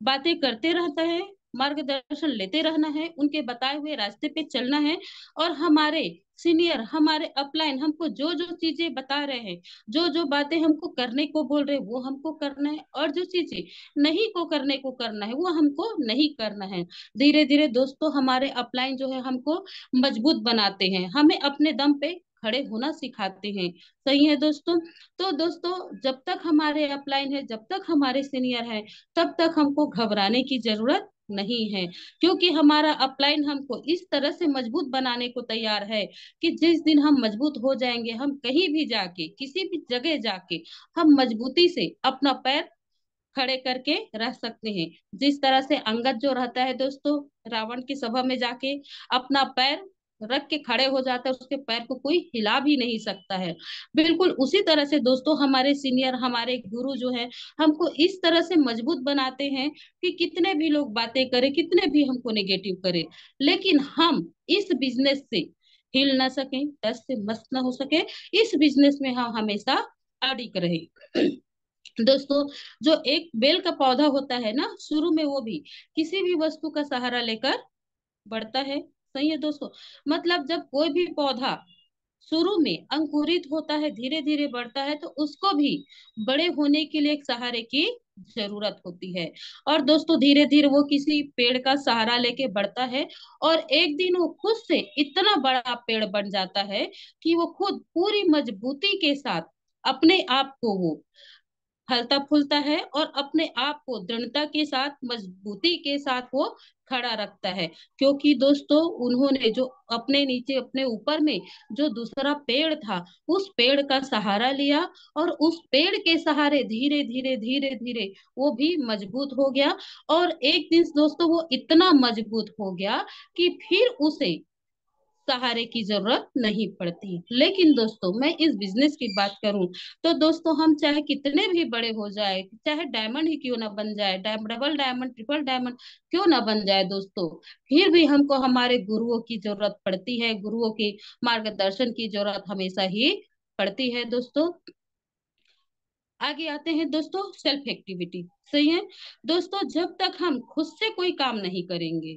बातें करते रहता है, मार्गदर्शन लेते रहना है, उनके बताए हुए रास्ते पे चलना है, और हमारे सीनियर, हमारे अपलाइन हमको जो जो चीजें बता रहे हैं, जो जो बातें हमको करने को बोल रहे हैं, वो हमको करना है, और जो चीजें नहीं को करने को करना है, वो हमको नहीं करना है। धीरे धीरे दोस्तों हमारे अपलाइन जो है हमको मजबूत बनाते हैं, हमें अपने दम पे खड़े होना सिखाते हैं। सही है दोस्तों। तो दोस्तों जब तक हमारे अपलाइन है, जब तक हमारे सीनियर है, तब तक हमको घबराने की जरूरत नहीं है। क्योंकि हमारा अपलाइन हमको इस तरह से मजबूत बनाने को तैयार है कि जिस दिन हम मजबूत हो जाएंगे, हम कहीं भी जाके, किसी भी जगह जाके, हम मजबूती से अपना पैर खड़े करके रह सकते हैं। जिस तरह से अंगद जो रहता है दोस्तों, रावण की सभा में जाके अपना पैर रख के खड़े हो जाता है, उसके पैर को कोई हिला भी नहीं सकता है। बिल्कुल उसी तरह से दोस्तों हमारे सीनियर, हमारे गुरु जो है, हमको इस तरह से मजबूत बनाते हैं कि कितने भी लोग बातें करें, कितने भी हमको नेगेटिव करें, लेकिन हम इस बिजनेस से हिल ना सके, टस से मस ना हो सके, इस बिजनेस में हम हमेशा अडिग रहे। दोस्तों जो एक बेल का पौधा होता है ना, शुरू में वो भी किसी भी वस्तु का सहारा लेकर बढ़ता है। सही है दोस्तों। मतलब जब कोई भी पौधा शुरू में अंकुरित होता है, धीरे धीरे बढ़ता है, तो उसको भी बड़े होने के लिए एक सहारे की जरूरत होती है। और दोस्तों धीरे धीरे वो किसी पेड़ का सहारा लेके बढ़ता है, और एक दिन वो खुद से इतना बड़ा पेड़ बन जाता है कि वो खुद पूरी मजबूती के साथ अपने आप को वो फलता फूलता है, और अपने आप को दृढ़ता के साथ, मजबूती के साथ वो खड़ा रखता है। क्योंकि दोस्तों उन्होंने जो अपने नीचे, अपने ऊपर में जो दूसरा पेड़ था, उस पेड़ का सहारा लिया, और उस पेड़ के सहारे धीरे धीरे धीरे धीरे वो भी मजबूत हो गया। और एक दिन दोस्तों वो इतना मजबूत हो गया कि फिर उसे सहारे की जरूरत नहीं पड़ती। लेकिन दोस्तों मैं इस बिजनेस की बात करूं, तो दोस्तों हम चाहे कितने भी बड़े हो जाए, चाहे डायमंड ही क्यों ना बन जाए, डबल डायमंड, ट्रिपल डायमंड क्यों ना बन जाए दोस्तों, फिर भी हमको हमारे गुरुओं की जरूरत पड़ती है। गुरुओं के मार्गदर्शन की जरूरत हमेशा ही पड़ती है दोस्तों। आगे आते हैं दोस्तों, सेल्फ एक्टिविटी। सही है दोस्तों। जब तक हम खुद से कोई काम नहीं करेंगे,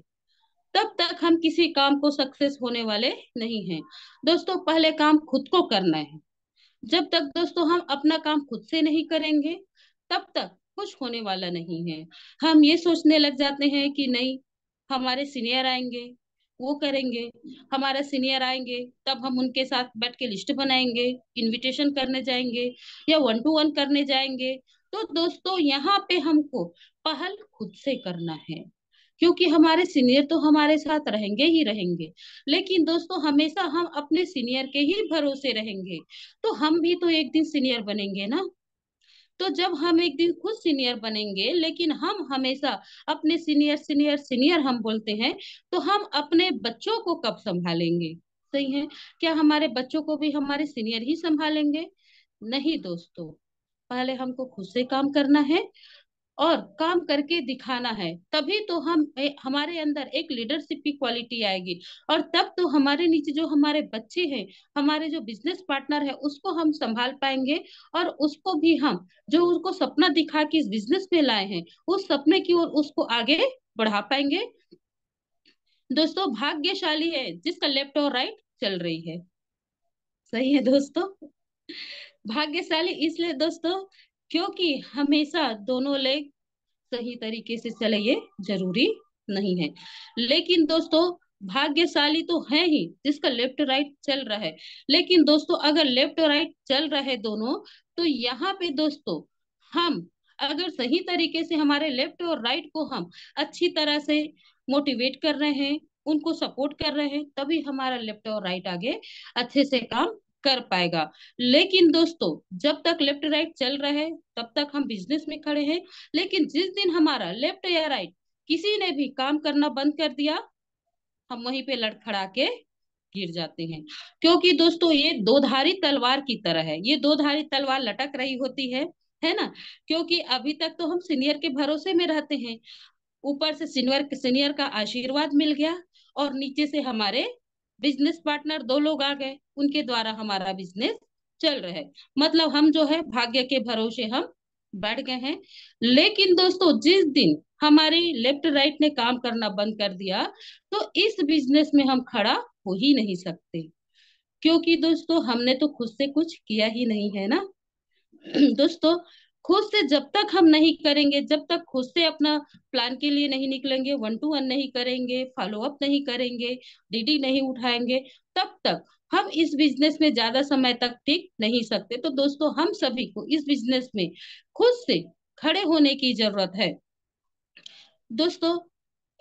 तब तक हम किसी काम को सक्सेस होने वाले नहीं हैं। दोस्तों पहले काम खुद को करना है। जब तक दोस्तों हम अपना काम खुद से नहीं करेंगे, तब तक कुछ होने वाला नहीं है। हम ये सोचने लग जाते हैं कि नहीं, हमारे सीनियर आएंगे, वो करेंगे, हमारे सीनियर आएंगे तब हम उनके साथ बैठ के लिस्ट बनाएंगे, इनविटेशन करने जाएंगे, या वन टू वन करने जाएंगे। तो दोस्तों यहाँ पे हमको पहल खुद से करना है। क्योंकि हमारे सीनियर तो हमारे साथ रहेंगे ही रहेंगे, लेकिन दोस्तों हमेशा हम अपने सीनियर के ही भरोसे रहेंगे, तो हम भी तो एक दिन सीनियर बनेंगे ना। तो जब हम एक दिन खुद सीनियर बनेंगे, लेकिन हम हमेशा अपने सीनियर सीनियर सीनियर हम बोलते हैं, तो हम अपने बच्चों को कब संभालेंगे। सही है। क्या हमारे बच्चों को भी हमारे सीनियर ही संभालेंगे? नहीं दोस्तों, पहले हमको खुद से काम करना है, और काम करके दिखाना है। तभी तो हमारे अंदर एक लीडरशिप की क्वालिटी आएगी, और तब तो हमारे नीचे जो हमारे बच्चे हैं, हमारे जो बिजनेस पार्टनर है, उसको हम संभाल पाएंगे, और उसको भी हम जो उसको सपना दिखा के इस बिजनेस में लाए हैं, उस सपने की ओर उसको आगे बढ़ा पाएंगे। दोस्तों भाग्यशाली है जिसका लेफ्ट और राइट चल रही है। सही है दोस्तों। भाग्यशाली इसलिए दोस्तों क्योंकि हमेशा दोनों लेग सही तरीके से चले ये जरूरी नहीं है। लेकिन दोस्तों भाग्यशाली तो है ही जिसका लेफ्ट राइट चल रहा है। लेकिन दोस्तों अगर लेफ्ट और राइट चल रहे दोनों, तो यहाँ पे दोस्तों हम अगर सही तरीके से हमारे लेफ्ट और राइट को हम अच्छी तरह से मोटिवेट कर रहे हैं, उनको सपोर्ट कर रहे हैं, तभी हमारा लेफ्ट और राइट आगे अच्छे से काम कर पाएगा। लेकिन दोस्तों जब तक लेफ्ट राइट चल रहा है, तब तक हम बिजनेस में खड़े हैं। लेकिन जिस दिन हमारा लेफ्ट या राइट किसी ने भी काम करना बंद कर दिया, हम वहीं पे लड़खड़ा के गिर जाते हैं। क्योंकि दोस्तों ये दो धारी तलवार की तरह है, ये दो धारी तलवार लटक रही होती है ना। क्योंकि अभी तक तो हम सीनियर के भरोसे में रहते हैं, ऊपर से सीनियर सीनियर का आशीर्वाद मिल गया, और नीचे से हमारे बिजनेस पार्टनर दो लोग आ गए, उनके द्वारा हमारा बिजनेस चल रहा है। मतलब हम जो है भाग्य के भरोसे हम बैठ गए हैं। लेकिन दोस्तों जिस दिन हमारी लेफ्ट राइट ने काम करना बंद कर दिया, तो इस बिजनेस में हम खड़ा हो ही नहीं सकते। क्योंकि दोस्तों हमने तो खुद से कुछ किया ही नहीं है ना। दोस्तों खुद से जब तक हम नहीं करेंगे, जब तक खुद से अपना प्लान के लिए नहीं निकलेंगे, वन टू वन नहीं करेंगे, फॉलो अप नहीं करेंगे, डीडी नहीं उठाएंगे, तब तक हम इस बिजनेस में ज्यादा समय तक टिक नहीं सकते। तो दोस्तों, हम सभी को इस बिजनेस में खुद से खड़े होने की जरूरत है। दोस्तों,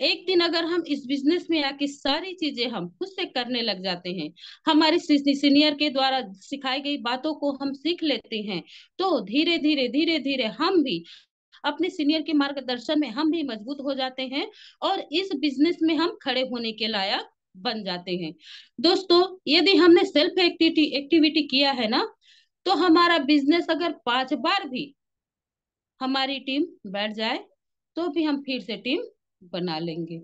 एक दिन अगर हम इस बिजनेस में आके सारी चीजें हम खुद से करने लग जाते हैं, हमारे सीनियर के द्वारा सिखाई गई बातों को हम सीख लेते हैं, तो धीरे धीरे हम भी अपने सीनियर के मार्गदर्शन में हम भी मजबूत हो जाते हैं और इस बिजनेस में हम खड़े होने के लायक बन जाते हैं। दोस्तों, यदि हमने सेल्फ एक्टिविटी किया है ना, तो हमारा बिजनेस अगर 5 बार भी हमारी टीम बैठ जाए तो भी हम फिर से टीम बना लेंगे।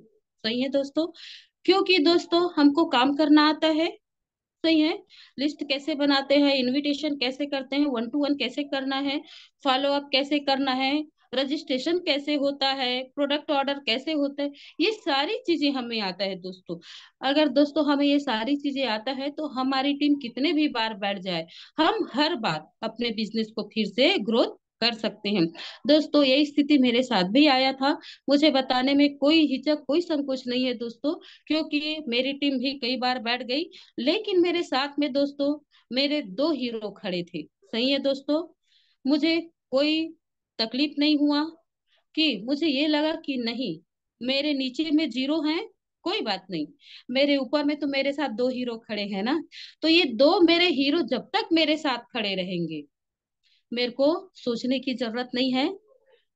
सही है दोस्तों, क्योंकि दोस्तों हमको काम करना आता है। सही है, लिस्ट कैसे बनाते हैं, इनविटेशन कैसे करते हैं, 1 to 1 कैसे करना है, फॉलो अप कैसे करना है, रजिस्ट्रेशन कैसे होता है, प्रोडक्ट ऑर्डर कैसे होता है, ये सारी चीजें हमें आता है दोस्तों। अगर दोस्तों हमें ये सारी चीजें आता है तो हमारी टीम कितने भी बार बैठ जाए, हम हर बार अपने बिजनेस को फिर से ग्रोथ कर सकते हैं। दोस्तों, यही स्थिति मेरे साथ भी आया था। मुझे बताने में कोई हिचक कोई संकोच नहीं है दोस्तों, क्योंकि मेरी टीम भी कई बार बैठ गई, लेकिन मेरे साथ में दोस्तों मेरे 2 हीरो खड़े थे। सही है दोस्तों, मुझे कोई तकलीफ नहीं हुआ कि मुझे ये लगा कि नहीं, मेरे नीचे में 0 हैं, कोई बात नहीं, मेरे ऊपर में तो मेरे साथ 2 हीरो खड़े हैं ना, तो ये 2 मेरे हीरो जब तक मेरे साथ खड़े रहेंगे, मेरे को सोचने की जरूरत नहीं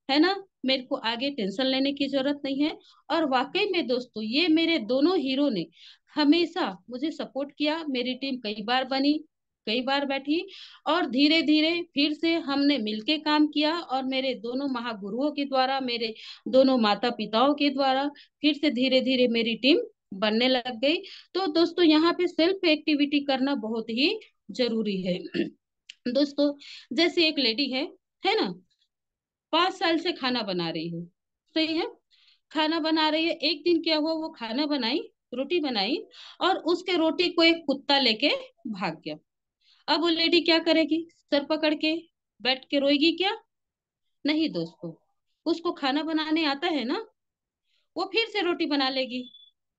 है ना, मेरे को आगे टेंशन लेने की जरूरत नहीं है। और वाकई में दोस्तों, ये मेरे दोनों हीरो ने हमेशा मुझे सपोर्ट किया। मेरी टीम कई बार बनी, कई बार बैठी, और धीरे धीरे फिर से हमने मिलके काम किया, और मेरे दोनों महागुरुओं के द्वारा, मेरे दोनों माता पिताओं के द्वारा फिर से धीरे धीरे मेरी टीम बनने लग गई। तो दोस्तों, यहाँ पे सेल्फ एक्टिविटी करना बहुत ही जरूरी है। दोस्तों, जैसे एक लेडी है ना, 5 साल से खाना बना रही है। सही है, खाना बना रही है। एक दिन क्या हुआ, वो खाना बनाई, रोटी बनाई, और उसके रोटी को एक कुत्ता लेके भाग गया। अब वो लेडी क्या करेगी, सर पकड़ के बैठ के रोएगी क्या? नहीं दोस्तों, उसको खाना बनाने आता है ना, वो फिर से रोटी बना लेगी।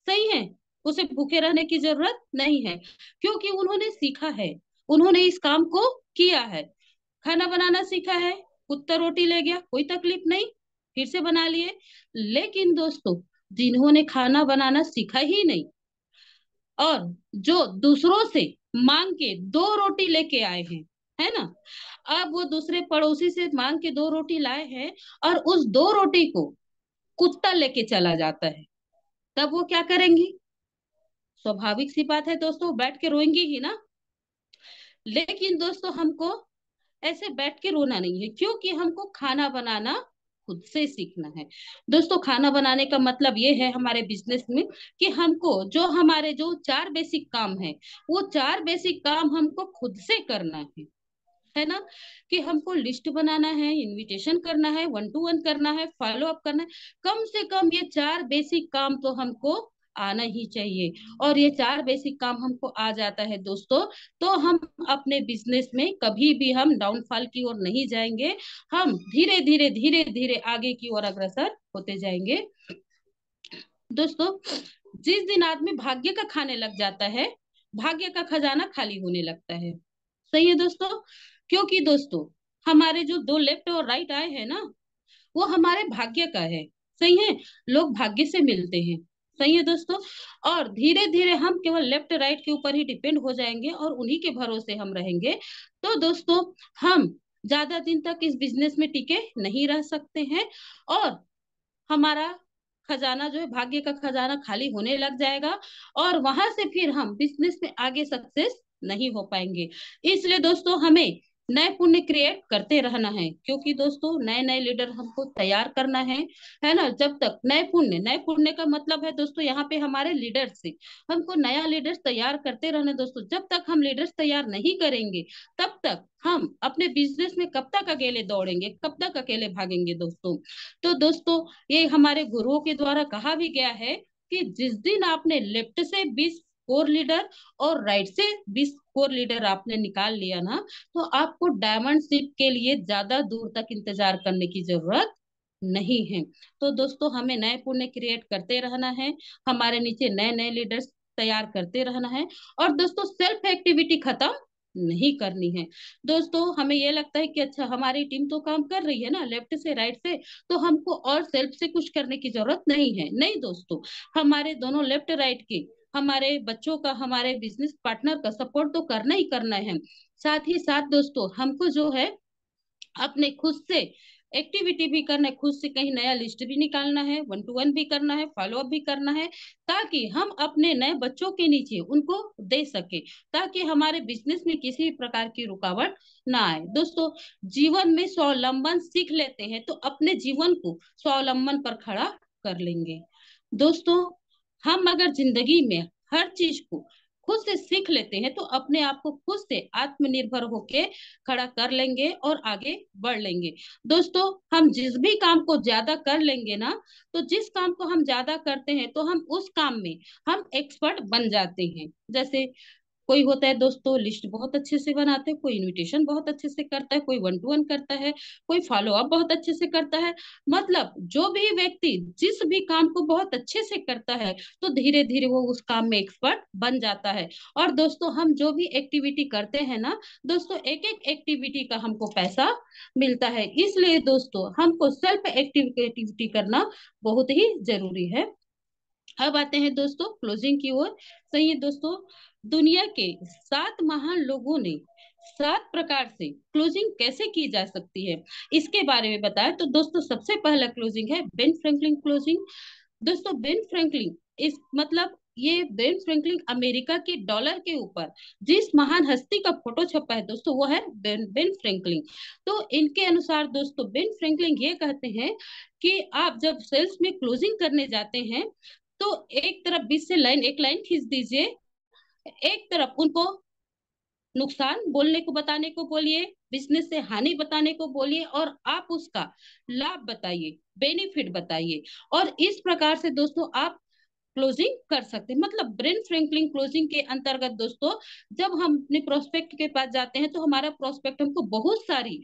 सही है, उसे भूखे रहने की जरूरत नहीं है, क्योंकि उन्होंने सीखा है, उन्होंने इस काम को किया है, खाना बनाना सीखा है। कुत्ता रोटी ले गया, कोई तकलीफ नहीं, फिर से बना लिए। लेकिन दोस्तों, जिन्होंने खाना बनाना सीखा ही नहीं, और जो दूसरों से मांग के 2 रोटी लेके आए हैं, है ना, अब वो दूसरे पड़ोसी से मांग के 2 रोटी लाए हैं, और उस 2 रोटी को कुत्ता लेके चला जाता है, तब वो क्या करेंगी? स्वाभाविक सी बात है दोस्तों, बैठ के रोएंगी ही ना। लेकिन दोस्तों, हमको ऐसे बैठ के रोना नहीं है, क्योंकि हमको खाना बनाना खुद से सीखना है। दोस्तों, खाना बनाने का मतलब ये है हमारे बिजनेस में कि हमको जो हमारे जो 4 बेसिक काम है, वो 4 बेसिक काम हमको खुद से करना है ना, कि हमको लिस्ट बनाना है, इनविटेशन करना है, 1 to 1 करना है, फॉलो अप करना है। कम से कम ये 4 बेसिक काम तो हमको आना ही चाहिए। और ये 4 बेसिक काम हमको आ जाता है दोस्तों, तो हम अपने बिजनेस में कभी भी हम डाउनफॉल की ओर नहीं जाएंगे, हम धीरे धीरे आगे की ओर अग्रसर होते जाएंगे। दोस्तों, जिस दिन आदमी भाग्य का खाने लग जाता है, भाग्य का खजाना खाली होने लगता है। सही है दोस्तों, क्योंकि दोस्तों हमारे जो 2 लेफ्ट और राइट आए हैं ना, वो हमारे भाग्य का है। सही है, लोग भाग्य से मिलते हैं। सही है दोस्तों, और धीरे धीरे हम केवल लेफ्ट राइट के ऊपर ही डिपेंड हो जाएंगे और उन्हीं के भरोसे हम रहेंगे। तो दोस्तों, हम ज्यादा दिन तक इस बिजनेस में टिके नहीं रह सकते हैं, और हमारा खजाना जो है, भाग्य का खजाना खाली होने लग जाएगा, और वहां से फिर हम बिजनेस में आगे सक्सेस नहीं हो पाएंगे। इसलिए दोस्तों, हमें नए पुण्य क्रिएट करते रहना है, क्योंकि दोस्तों नए नए लीडर हमको तैयार करना है ना। जब तक नए पुण्य का मतलब है दोस्तों यहाँ पे हमारे लीडर से, हमको नया लीडर्स तैयार करते रहना है दोस्तों। जब तक हम लीडर्स तैयार नहीं करेंगे, तब तक हम अपने बिजनेस में कब तक अकेले दौड़ेंगे, कब तक अकेले भागेंगे दोस्तों। तो दोस्तों, ये हमारे गुरुओं के द्वारा कहा भी गया है कि जिस दिन आपने लेफ्ट से 20 कोर लीडर और राइट से 20 कोर लीडर आपने निकाल लिया ना, तो आपको डायमंड शिप के लिए ज्यादा दूर तक इंतजार करने की जरूरत नहीं है। तो दोस्तों, हमें नए पुण्य क्रिएट करते रहना है, हमारे नीचे नए नए लीडर्स तैयार करते रहना है। और दोस्तों सेल्फ एक्टिविटी खत्म नहीं करनी है। दोस्तों हमें ये लगता है कि अच्छा हमारी टीम तो काम कर रही है ना लेफ्ट से राइट से, तो हमको और सेल्फ से कुछ करने की जरूरत नहीं है। नहीं दोस्तों, हमारे दोनों लेफ्ट राइट के, हमारे बच्चों का, हमारे बिजनेस पार्टनर का सपोर्ट तो करना ही करना है। साथ ही साथ दोस्तों हमको जो है अपने खुद से एक्टिविटी भी करना है, खुद से कहीं नया लिस्ट भी निकालना है, 1 to 1 भी करना है, फॉलो अप भी करना है, ताकि हम अपने नए बच्चों के नीचे उनको दे सके, ताकि हमारे बिजनेस में किसी भी प्रकार की रुकावट ना आए। दोस्तों जीवन में स्वावलंबन सीख लेते हैं तो अपने जीवन को स्वावलंबन पर खड़ा कर लेंगे। दोस्तों हम अगर जिंदगी में हर चीज को खुद से सीख लेते हैं तो अपने आप को खुद से आत्मनिर्भर होके खड़ा कर लेंगे और आगे बढ़ लेंगे। दोस्तों हम जिस भी काम को ज्यादा कर लेंगे ना, तो जिस काम को हम ज्यादा करते हैं तो हम उस काम में हम एक्सपर्ट बन जाते हैं। जैसे कोई होता है दोस्तों लिस्ट बहुत अच्छे से बनाते हैं, कोई इनविटेशन बहुत अच्छे से करता है, कोई 1 to 1 करता है, कोई फॉलो अप बहुत अच्छे से करता है। मतलब जो भी व्यक्ति जिस भी काम को बहुत अच्छे से करता है तो धीरे धीरे वो उस काम में एक्सपर्ट बन जाता है। और दोस्तों हम जो भी एक्टिविटी करते हैं ना दोस्तों, एक एक एक्टिविटी का हमको पैसा मिलता है। इसलिए दोस्तों हमको सेल्फ एक्टिविटी करना बहुत ही जरूरी है। अब आते हैं दोस्तों क्लोजिंग की ओर। सही है दोस्तों, दुनिया के 7 महान लोगों ने 7 प्रकार से क्लोजिंग कैसे की जा सकती है इसके बारे में बताया। तो दोस्तों सबसे पहला क्लोजिंग है बेन फ्रैंकलिन क्लोजिंग। दोस्तों बेन फ्रैंकलिन इस मतलब ये बेन फ्रैंकलिन अमेरिका के डॉलर के ऊपर जिस महान हस्ती का फोटो छपा है दोस्तों वो है बेन फ्रैंकलिन। तो इनके अनुसार दोस्तों बेन फ्रैंकलिन ये कहते हैं कि आप जब सेल्स में क्लोजिंग करने जाते हैं तो एक तरफ बीच से एक लाइन खींच दीजिए, एक तरफ उनको नुकसान बोलने को बताने को बोलिए, बिजनेस से हानि बताने को बोलिए, और आप उसका लाभ बताइए, बेनिफिट बताइए। और इस प्रकार से दोस्तों आप क्लोजिंग कर सकते हैं। मतलब ब्रेन फ्रैंकलिन क्लोजिंग के अंतर्गत दोस्तों जब हम अपने प्रोस्पेक्ट के पास जाते हैं तो हमारा प्रोस्पेक्ट हमको बहुत सारी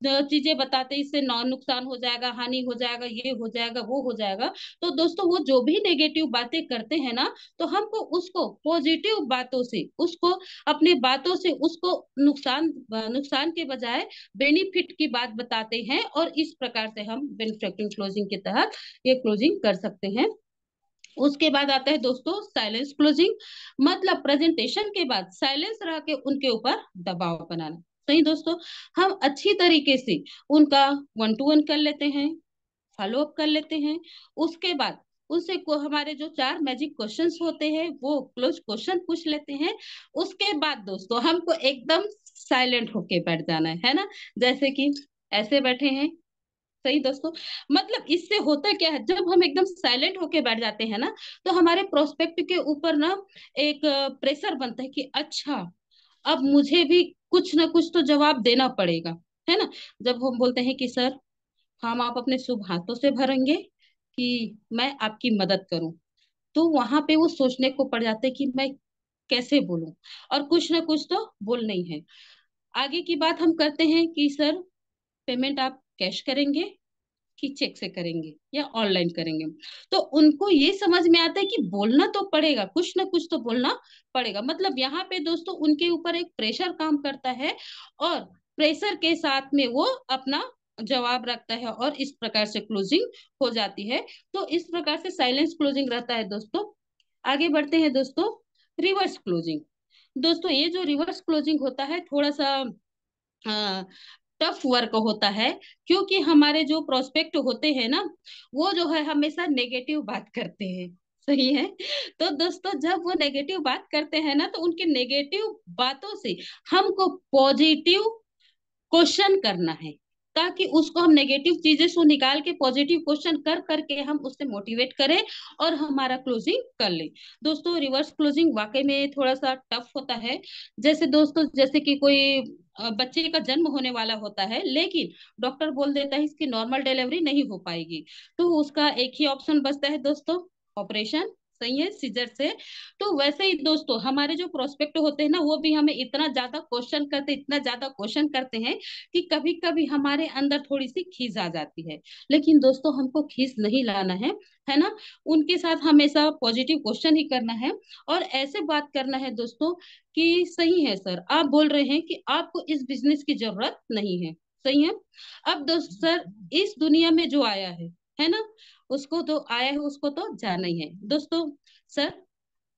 चीजें बताते हैं, इससे नुकसान हो जाएगा, हानि हो जाएगा, ये हो जाएगा, वो हो जाएगा। तो दोस्तों वो जो भी नेगेटिव बातें करते हैं ना तो हमको उसको पॉजिटिव बातों से, उसको अपने बातों से उसको नुकसान के बजाय बेनिफिट की बात बताते हैं। और इस प्रकार से हम बेन फ्रैंकलिन क्लोजिंग के तहत ये क्लोजिंग कर सकते हैं। उसके बाद आता है दोस्तों साइलेंस क्लोजिंग। मतलब प्रेजेंटेशन के बाद साइलेंस रह के उनके ऊपर दबाव बनाना। सही दोस्तों, हम अच्छी तरीके से उनका 1 to 1 कर लेते हैं, फॉलो अप कर लेते हैं। उसके बाद उससे को हमारे जो 4 मैजिक क्वेश्चंस होते हैं वो क्लोज क्वेश्चन पूछ लेते हैं। उसके बाद दोस्तों हमको एकदम साइलेंट होके बैठ जाना है ना, जैसे कि ऐसे बैठे हैं। सही दोस्तों, मतलब इससे होता क्या है, जब हम एकदम साइलेंट होके बैठ जाते हैं ना तो हमारे प्रोस्पेक्ट के ऊपर ना एक प्रेशर बनता है कि अच्छा अब मुझे भी कुछ ना कुछ तो जवाब देना पड़ेगा, है ना। जब हम बोलते हैं कि सर हम आप अपने शुभ हाथों से भरेंगे कि मैं आपकी मदद करूं, तो वहां पे वो सोचने को पड़ जाते हैं कि मैं कैसे बोलूं, और कुछ ना कुछ तो बोलना ही है। आगे की बात हम करते हैं कि सर पेमेंट आप कैश करेंगे कि चेक से करेंगे या ऑनलाइन करेंगे। तो उनको ये समझ में आता है कि बोलना तो पड़ेगा, कुछ ना कुछ तो बोलना पड़ेगा। मतलब यहाँ पे दोस्तों उनके ऊपर एक प्रेशर काम करता है और प्रेशर के साथ में वो अपना जवाब रखता है और इस प्रकार से क्लोजिंग हो जाती है। तो इस प्रकार से साइलेंस क्लोजिंग रहता है दोस्तों। आगे बढ़ते हैं दोस्तों रिवर्स क्लोजिंग। दोस्तों ये जो रिवर्स क्लोजिंग होता है थोड़ा सा टफ वर्क होता है, क्योंकि हमारे जो प्रोस्पेक्ट होते हैं ना वो जो है हमेशा नेगेटिव बात करते हैं। सही है, तो दोस्तों जब वो नेगेटिव बात करते हैं ना तो उनके नेगेटिव बातों से हमको पॉजिटिव क्वेश्चन करना है, ताकि उसको हम नेगेटिव चीजें से निकाल के पॉजिटिव क्वेश्चन कर करके हम उससे मोटिवेट करें और हमारा क्लोजिंग कर ले। दोस्तों रिवर्स क्लोजिंग वाकई में थोड़ा सा टफ होता है। जैसे दोस्तों जैसे कि कोई बच्चे का जन्म होने वाला होता है लेकिन डॉक्टर बोल देता है इसकी नॉर्मल डिलीवरी नहीं हो पाएगी, तो उसका एक ही ऑप्शन बचता है दोस्तों, ऑपरेशन सही है, सीजर से। तो वैसे ही दोस्तों हमारे जो प्रोस्पेक्ट होते हैं ना, वो भी हमें इतना ज्यादा क्वेश्चन करते हैं कि कभी कभी हमारे अंदर थोड़ी सी खीज आ जाती है। लेकिन दोस्तों हमको खीज नहीं लाना है ना। उनके साथ हमेशा पॉजिटिव क्वेश्चन ही करना है और ऐसे बात करना है दोस्तों कि सही है सर, आप बोल रहे हैं कि आपको इस बिजनेस की जरूरत नहीं है। सही है। अब दोस्त सर, इस दुनिया में जो आया है ना, उसको तो आया है, उसको तो जाना ही है दोस्तों। सर,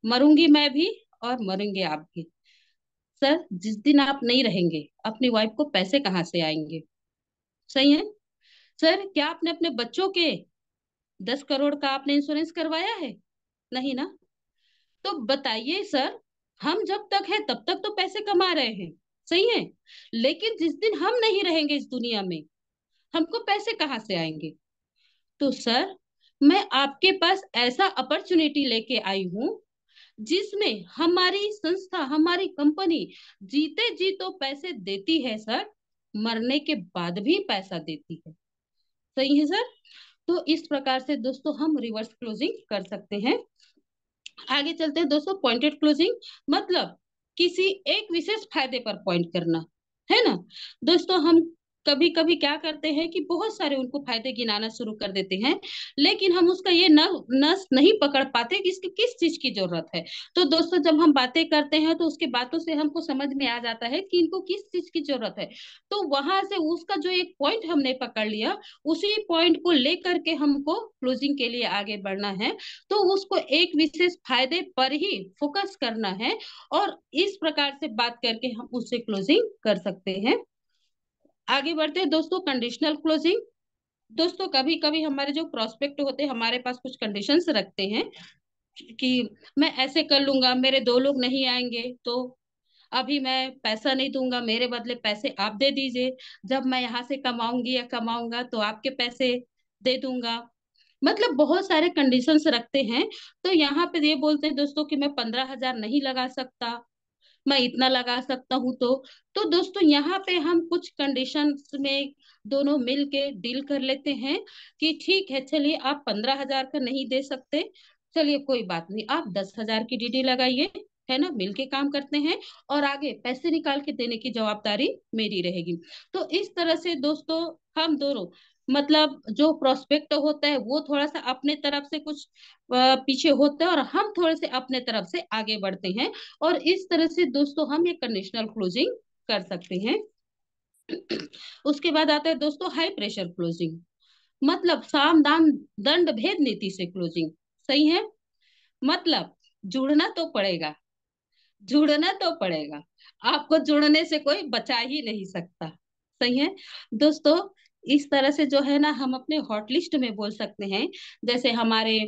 मरूंगी मैं भी और मरेंगे आप भी। सर, जिस दिन आप नहीं रहेंगे, अपनी वाइफ को पैसे कहाँ से आएंगे? सही है। सर, क्या आपने अपने बच्चों के 10 करोड़ का आपने इंश्योरेंस करवाया है? नहीं ना। तो बताइए सर, हम जब तक है तब तक तो पैसे कमा रहे हैं। सही है। लेकिन जिस दिन हम नहीं रहेंगे इस दुनिया में, हमको पैसे कहाँ से आएंगे? तो सर, मैं आपके पास ऐसा अपॉर्चुनिटी लेके आई हूँ जिसमें हमारी संस्था, हमारी कंपनी जीते जी तो पैसे देती है सर, मरने के बाद भी पैसा देती है। सही है सर। तो इस प्रकार से दोस्तों हम रिवर्स क्लोजिंग कर सकते हैं। आगे चलते हैं दोस्तों। पॉइंटेड क्लोजिंग मतलब किसी एक विशेष फायदे पर पॉइंट करना, है ना। दोस्तों हम कभी कभी क्या करते हैं कि बहुत सारे उनको फायदे गिनाना शुरू कर देते हैं, लेकिन हम उसका ये नस नहीं पकड़ पाते कि इसकी किस चीज की जरूरत है। तो दोस्तों जब हम बातें करते हैं तो उसके बातों से हमको समझ में आ जाता है कि इनको किस चीज की जरूरत है। तो वहां से उसका जो एक पॉइंट हमने पकड़ लिया, उसी पॉइंट को लेकर के हमको क्लोजिंग के लिए आगे बढ़ना है। तो उसको एक विशेष फायदे पर ही फोकस करना है और इस प्रकार से बात करके हम उससे क्लोजिंग कर सकते हैं। आगे बढ़ते हैं दोस्तों। Conditional closing. दोस्तों कभी कभी हमारे जो प्रोस्पेक्ट होते हैं हमारे पास कुछ कंडीशंस रखते हैं कि मैं ऐसे कर लूंगा, मेरे 2 लोग नहीं आएंगे तो अभी मैं पैसा नहीं दूंगा, मेरे बदले पैसे आप दे दीजिए। जब मैं यहाँ से कमाऊंगी या कमाऊंगा तो आपके पैसे दे दूंगा। मतलब बहुत सारे कंडीशंस रखते हैं। तो यहाँ पे ये बोलते हैं दोस्तों कि मैं 15,000 नहीं लगा सकता, मैं इतना लगा सकता हूँ। तो दोस्तों यहाँ पे हम कुछ कंडीशंस में दोनों मिल के डील कर लेते हैं कि ठीक है, चलिए आप 15,000 का नहीं दे सकते, चलिए कोई बात नहीं, आप 10,000 की डीडी लगाइए, है ना, मिलके काम करते हैं और आगे पैसे निकाल के देने की जवाबदारी मेरी रहेगी। तो इस तरह से दोस्तों हम दोनों, मतलब जो प्रोस्पेक्ट होता है वो थोड़ा सा अपने तरफ से कुछ पीछे होता है और हम थोड़े से अपने तरफ से आगे बढ़ते हैं और इस तरह से दोस्तों हम ये कंडीशनल क्लोजिंग कर सकते हैं। उसके बाद आता है दोस्तों हाई प्रेशर क्लोजिंग, मतलब साम दाम दंड भेद नीति से क्लोजिंग। सही है। मतलब जुड़ना तो पड़ेगा, जुड़ना तो पड़ेगा, आपको जुड़ने से कोई बचा ही नहीं सकता। सही है दोस्तों। इस तरह से जो है ना हम अपने हॉट लिस्ट में बोल सकते हैं, जैसे हमारे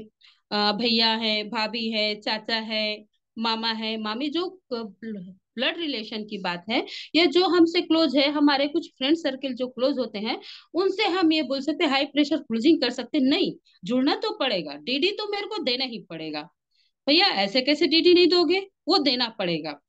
भैया है, भाभी है, चाचा है, मामा है, मामी, जो ब्लड रिलेशन की बात है या जो हमसे क्लोज है, हमारे कुछ फ्रेंड सर्कल जो क्लोज होते हैं, उनसे हम ये बोल सकते हैं, हाई प्रेशर क्लोजिंग कर सकते हैं। नहीं, जुड़ना तो पड़ेगा, डीडी तो मेरे को देना ही पड़ेगा। भैया ऐसे कैसे डीडी नहीं दोगे, वो देना पड़ेगा।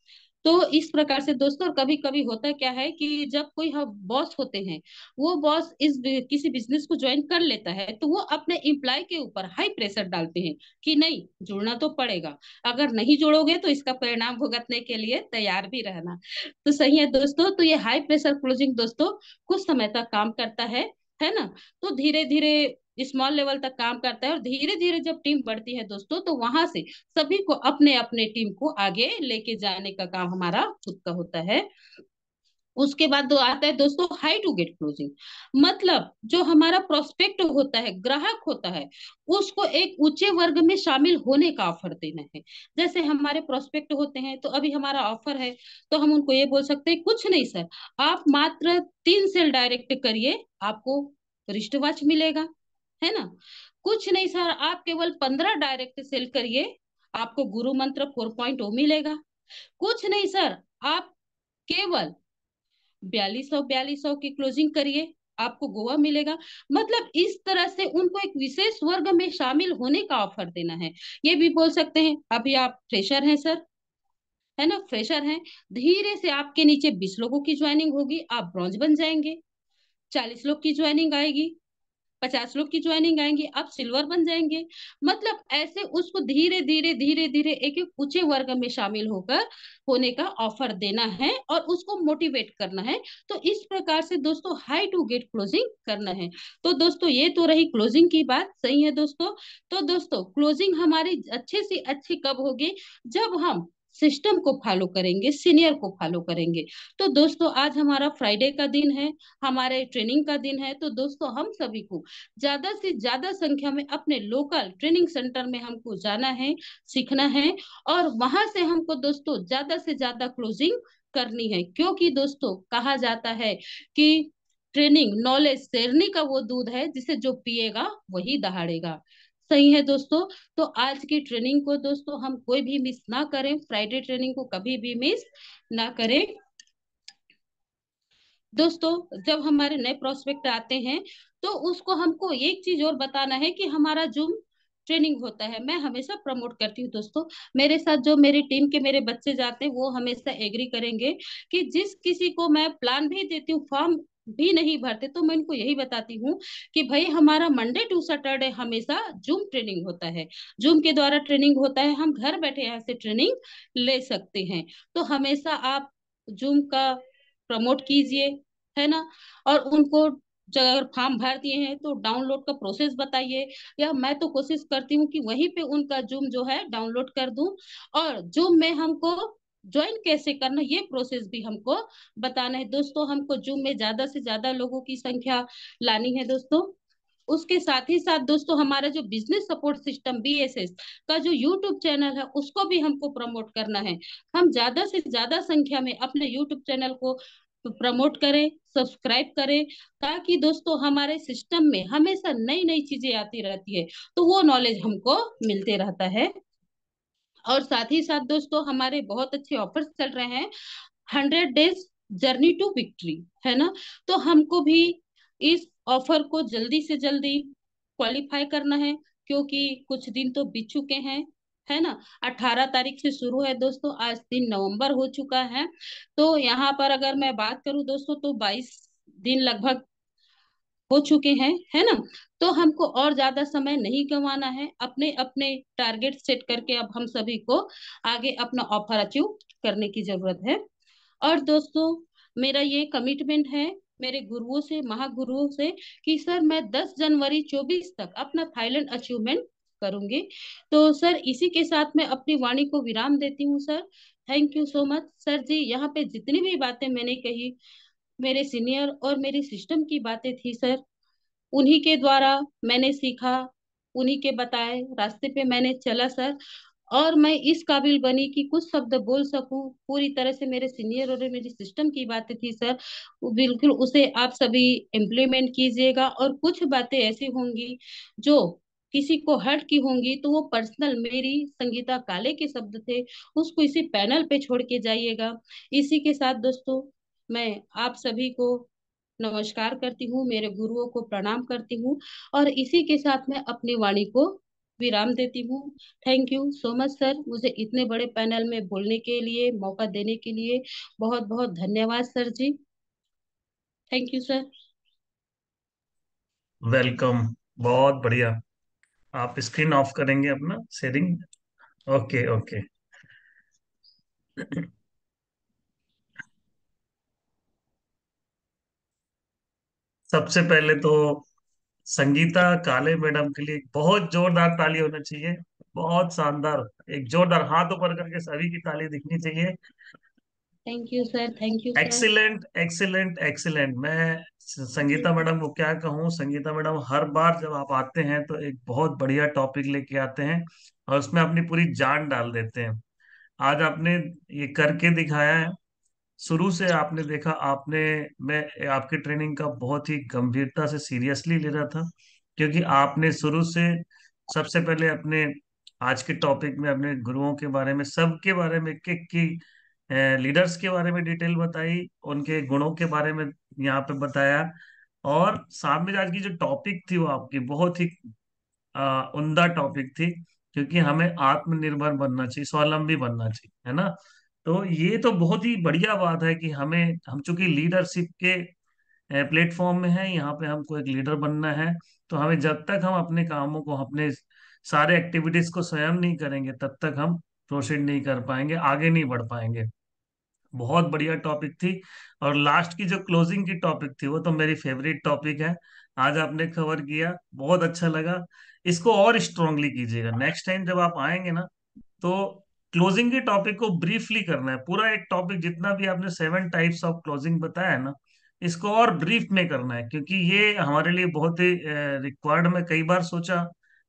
तो इस प्रकार से दोस्तों, और कभी कभी होता क्या है कि जब कोई हम बॉस होते हैं, वो बॉस किसी बिजनेस को ज्वाइन कर लेता है तो वो अपने एम्प्लॉय के ऊपर हाई प्रेशर डालते हैं कि नहीं, जुड़ना तो पड़ेगा, अगर नहीं जुड़ोगे तो इसका परिणाम भुगतने के लिए तैयार भी रहना। तो सही है दोस्तों। तो ये हाई प्रेशर क्लोजिंग दोस्तों कुछ समय तक काम करता है ना। तो धीरे धीरे स्मॉल लेवल तक काम करता है और धीरे धीरे जब टीम बढ़ती है दोस्तों, तो वहां से सभी को अपने अपने टीम को आगे लेके जाने का काम हमारा खुद का होता है। उसके बाद दो आता है दोस्तों हाई टू गेट क्लोजिंग, मतलब जो हमारा प्रोस्पेक्ट होता है, ग्राहक होता है, उसको एक ऊंचे वर्ग में शामिल होने का ऑफर देना है। जैसे हमारे प्रोस्पेक्ट होते हैं तो अभी हमारा ऑफर है, तो हम उनको ये बोल सकते हैं, कुछ नहीं सर, आप मात्र 3 सेल डायरेक्ट करिए, आपको रिस्ट वॉच मिलेगा, है ना। कुछ नहीं सर, आप केवल 15 डायरेक्ट सेल करिए, आपको गुरु मंत्र 4.0 मिलेगा। कुछ नहीं सर, आप केवल 4200 की क्लोजिंग करिए, आपको गोवा मिलेगा। मतलब इस तरह से उनको एक विशेष वर्ग में शामिल होने का ऑफर देना है। ये भी बोल सकते हैं, अभी आप फ्रेशर हैं सर, है ना, फ्रेशर हैं, धीरे से आपके नीचे 20 लोगों की ज्वाइनिंग होगी, आप ब्रॉन्ज बन जाएंगे, 40 लोग की ज्वाइनिंग आएगी, 50 लोग की ज्वाइनिंग आएंगी, आप सिल्वर बन जाएंगे। मतलब ऐसे उसको धीरे धीरे धीरे धीरे एक एक ऊंचे वर्ग में शामिल होकर होने का ऑफर देना है और उसको मोटिवेट करना है। तो इस प्रकार से दोस्तों हाई टू गेट क्लोजिंग करना है। तो दोस्तों ये तो रही क्लोजिंग की बात, सही है दोस्तों। तो दोस्तों क्लोजिंग हमारी अच्छे से अच्छी कब होगी, जब हम सिस्टम को फॉलो करेंगे, सीनियर को फॉलो करेंगे। तो दोस्तों आज हमारा फ्राइडे का दिन है, हमारे ट्रेनिंग का दिन है। तो दोस्तों हम सभी को ज्यादा से ज्यादा संख्या में अपने लोकल ट्रेनिंग सेंटर में हमको जाना है, सीखना है, और वहां से हमको दोस्तों ज्यादा से ज्यादा क्लोजिंग करनी है। क्योंकि दोस्तों कहा जाता है कि ट्रेनिंग नॉलेज शेरनी का वो दूध है जिसे जो पिएगा वही दहाड़ेगा। सही है दोस्तों। तो आज की ट्रेनिंग को दोस्तों हम कोई भी मिस ना करें, फ्राइडे ट्रेनिंग को कभी भी मिस ना करें। दोस्तों जब हमारे नए प्रोस्पेक्ट आते हैं तो उसको हमको एक चीज और बताना है कि हमारा जूम ट्रेनिंग होता है। मैं हमेशा प्रमोट करती हूँ दोस्तों, मेरे साथ जो मेरी टीम के मेरे बच्चे जाते हैं वो हमेशा एग्री करेंगे कि जिस किसी को मैं प्लान भी देती हूँ, फॉर्म भी नहीं भरते, तो मैं इनको यही बताती हूँ कि भाई हमारा मंडे टू सैटरडे हमेशा जूम ट्रेनिंग होता है। जूम के द्वारा ट्रेनिंग होता है, हम घर बैठे यहाँ से ट्रेनिंग ले सकते हैं। तो हमेशा आप जूम का प्रमोट कीजिए, है ना। और उनको जब अगर फॉर्म भर दिए हैं तो डाउनलोड का प्रोसेस बताइए, या मैं तो कोशिश करती हूँ कि वहीं पे उनका जूम जो है डाउनलोड कर दूं। और जूम में हमको ज्वाइन कैसे करना ये प्रोसेस भी हमको बताना है दोस्तों। हमको जूम में ज्यादा से ज्यादा लोगों की संख्या लानी है दोस्तों। उसके साथ ही साथ दोस्तों हमारा जो बिजनेस सपोर्ट सिस्टम BSS का जो यूट्यूब चैनल है उसको भी हमको प्रमोट करना है। हम ज्यादा से ज्यादा संख्या में अपने यूट्यूब चैनल को प्रमोट करें, सब्सक्राइब करें, ताकि दोस्तों हमारे सिस्टम में हमेशा नई नई चीजें आती रहती है, तो वो नॉलेज हमको मिलते रहता है। और साथ ही साथ दोस्तों हमारे बहुत अच्छे ऑफर्स चल रहे हैं, 100 डेज जर्नी टू विक्ट्री, है ना। तो हमको भी इस ऑफर को जल्दी से जल्दी क्वालिफाई करना है, क्योंकि कुछ दिन तो बीत चुके हैं, है ना। 18 तारीख से शुरू है दोस्तों, आज 3 नवंबर हो चुका है। तो यहाँ पर अगर मैं बात करूँ दोस्तों तो 22 दिन लगभग हो चुके हैं, है ना। तो हमको और ज्यादा समय नहीं गंवाना है, अपने अपने टारगेट सेट करके अब हम सभी को आगे अपना ऑफर अचीव करने की जरूरत है। और दोस्तों मेरा ये कमिटमेंट है मेरे गुरुओं से, महागुरुओं से, कि सर मैं 10 जनवरी 24 तक अपना थाईलैंड अचीवमेंट करूंगी। तो सर इसी के साथ मैं अपनी वाणी को विराम देती हूँ sir. Thank you so much sir ji. यहाँ पे जितनी भी बातें मैंने कही मेरे सीनियर और मेरी सिस्टम की बातें थी सर, उन्हीं के द्वारा मैंने सीखा, उन्हीं के बताए रास्ते पे मैंने चला सर। और मैं इस काबिल बनी कि कुछ शब्द बोल सकूं, पूरी तरह से मेरे सीनियर और मेरी सिस्टम की बातें थी सर, वो बिल्कुल उसे आप सभी इम्प्लीमेंट कीजिएगा। और कुछ बातें ऐसी होंगी जो किसी को हर्ट की होंगी तो वो पर्सनल मेरी संगीता काले के शब्द थे, उसको इसी पैनल पे छोड़ के जाइएगा। इसी के साथ दोस्तों मैं आप सभी को नमस्कार करती हूँ, मेरे गुरुओं को प्रणाम करती हूँ, और इसी के साथ मैं अपनी वाणी को विराम देती हूँ। Thank you so much sir, मुझे इतने बड़े पैनल में बोलने के लिए मौका देने के लिए बहुत बहुत धन्यवाद sir ji. Thank you sir. Welcome. बहुत बढ़िया। आप स्क्रीन ऑफ करेंगे अपना शेयरिंग? Okay okay. सबसे पहले तो संगीता काले मैडम के लिए एक बहुत जोरदार ताली होना चाहिए। बहुत शानदार। एक जोरदार हाथ ऊपर करके सभी की ताली दिखनी चाहिए। Thank you sir, thank you sir. Excellent excellent excellent. मैं संगीता मैडम को क्या कहूँ, संगीता मैडम हर बार जब आप आते हैं तो एक बहुत बढ़िया टॉपिक लेके आते हैं और उसमें अपनी पूरी जान डाल देते हैं। आज आपने ये करके दिखाया है। शुरू से आपने देखा, आपने, मैं आपकी ट्रेनिंग का बहुत ही गंभीरता से सीरियसली ले रहा था, क्योंकि आपने शुरू से सबसे पहले अपने आज के टॉपिक में अपने गुरुओं के बारे में, सबके बारे में, एक एक की लीडर्स के बारे में डिटेल बताई, उनके गुणों के बारे में यहाँ पे बताया। और सामने आज की जो टॉपिक थी वो आपकी बहुत ही उम्दा टॉपिक थी, क्योंकि हमें आत्मनिर्भर बनना चाहिए, स्वावलंबी बनना चाहिए, है ना। तो ये तो बहुत ही बढ़िया बात है कि हम चूंकि लीडरशिप के प्लेटफॉर्म में हैं, यहाँ पे हमको एक लीडर बनना है। तो हमें जब तक हम अपने कामों को, अपने सारे एक्टिविटीज को स्वयं नहीं करेंगे, तब तक हम प्रोसीड नहीं कर पाएंगे, आगे नहीं बढ़ पाएंगे। बहुत बढ़िया टॉपिक थी। और लास्ट की जो क्लोजिंग की टॉपिक थी वो तो मेरी फेवरेट टॉपिक है। आज आपने कवर किया, बहुत अच्छा लगा। इसको और स्ट्रांगली कीजिएगा नेक्स्ट टाइम जब आप आएंगे ना, तो क्लोजिंग के टॉपिक को ब्रीफली करना है। पूरा एक टॉपिक जितना भी आपने 7 टाइप्स ऑफ क्लोजिंग बताया है ना, इसको और ब्रीफ में करना है, क्योंकि ये हमारे लिए बहुत ही रिक्वायर्ड। मैं कई बार सोचा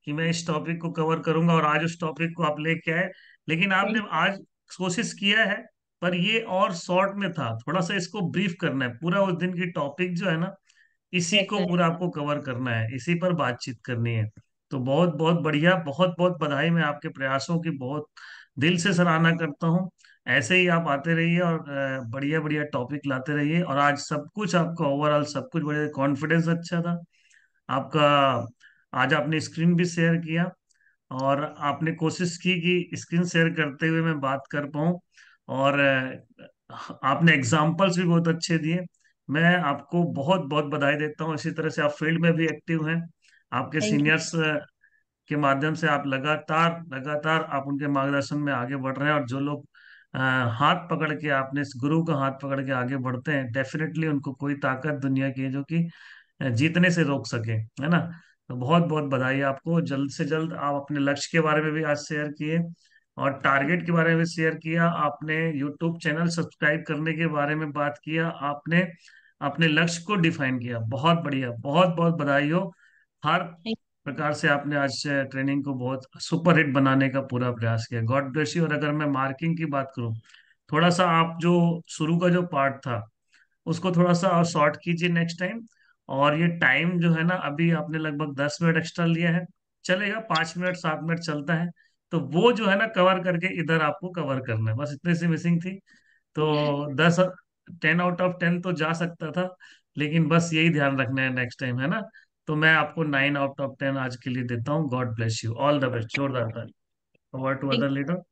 कि मैं इस टॉपिक को कवर करूंगा, और आज उस टॉपिक को आप लेके आए, लेकिन आपने थैंक आज कोशिश किया है। पर ये और शॉर्ट में था, थोड़ा सा इसको ब्रीफ करना है। पूरा उस दिन की टॉपिक जो है ना, इसी यस को सर। पूरा आपको कवर करना है, इसी पर बातचीत करनी है। तो बहुत बहुत बढ़िया, बहुत बहुत बधाई। मैं आपके प्रयासों की बहुत दिल से सराहना करता हूँ। ऐसे ही आप आते रहिए और बढ़िया बढ़िया टॉपिक लाते रहिए। और आज सब कुछ आपका ओवरऑल सब कुछ बढ़िया, कॉन्फिडेंस अच्छा था आपका। आज आपने स्क्रीन भी शेयर किया, और आपने कोशिश की कि स्क्रीन शेयर करते हुए मैं बात कर पाऊँ। और आपने एग्जाम्पल्स भी बहुत अच्छे दिए। मैं आपको बहुत बहुत बधाई देता हूँ। इसी तरह से आप फील्ड में भी एक्टिव हैं। आपके थैंक यू। सीनियर्स के माध्यम से आप लगातार लगातार आप उनके मार्गदर्शन में आगे बढ़ रहे हैं। और जो लोग हाथ पकड़ के, आपने इस गुरु का हाथ पकड़ के आगे बढ़ते हैं, डेफिनेटली उनको कोई ताकत दुनिया की है जो कि जीतने से रोक सके, है ना। तो बहुत बहुत बधाई आपको। जल्द से जल्द आप अपने लक्ष्य के बारे में भी आज शेयर किए, और टारगेट के बारे में भी शेयर किया आपने। यूट्यूब चैनल सब्सक्राइब करने के बारे में बात किया आपने, अपने लक्ष्य को डिफाइन किया। बहुत बढ़िया, बहुत बहुत बधाई हो। हर थैंक प्रकार से आपने आज ट्रेनिंग को बहुत सुपर हिट बनाने का पूरा प्रयास किया। God bless you. और अगर मैं मार्किंग की बात करूं, थोड़ा सा आप जो शुरू का जो पार्ट था उसको थोड़ा सा और शॉर्ट कीजिए नेक्स्ट टाइम। और ये टाइम जो है ना, अभी आपने लगभग 10 मिनट एक्स्ट्रा लिया है, चलेगा, 5 मिनट 7 मिनट चलता है। तो वो जो है ना कवर करके इधर आपको कवर करना है, बस इतने सी मिसिंग थी। तो 10 10 आउट ऑफ 10 तो जा सकता था, लेकिन बस यही ध्यान रखना है नेक्स्ट टाइम, है ना। तो मैं आपको 9 आउट ऑफ 10 आज के लिए देता हूँ। God bless you, all the best, जोरदार ताली। Over to thank other leader.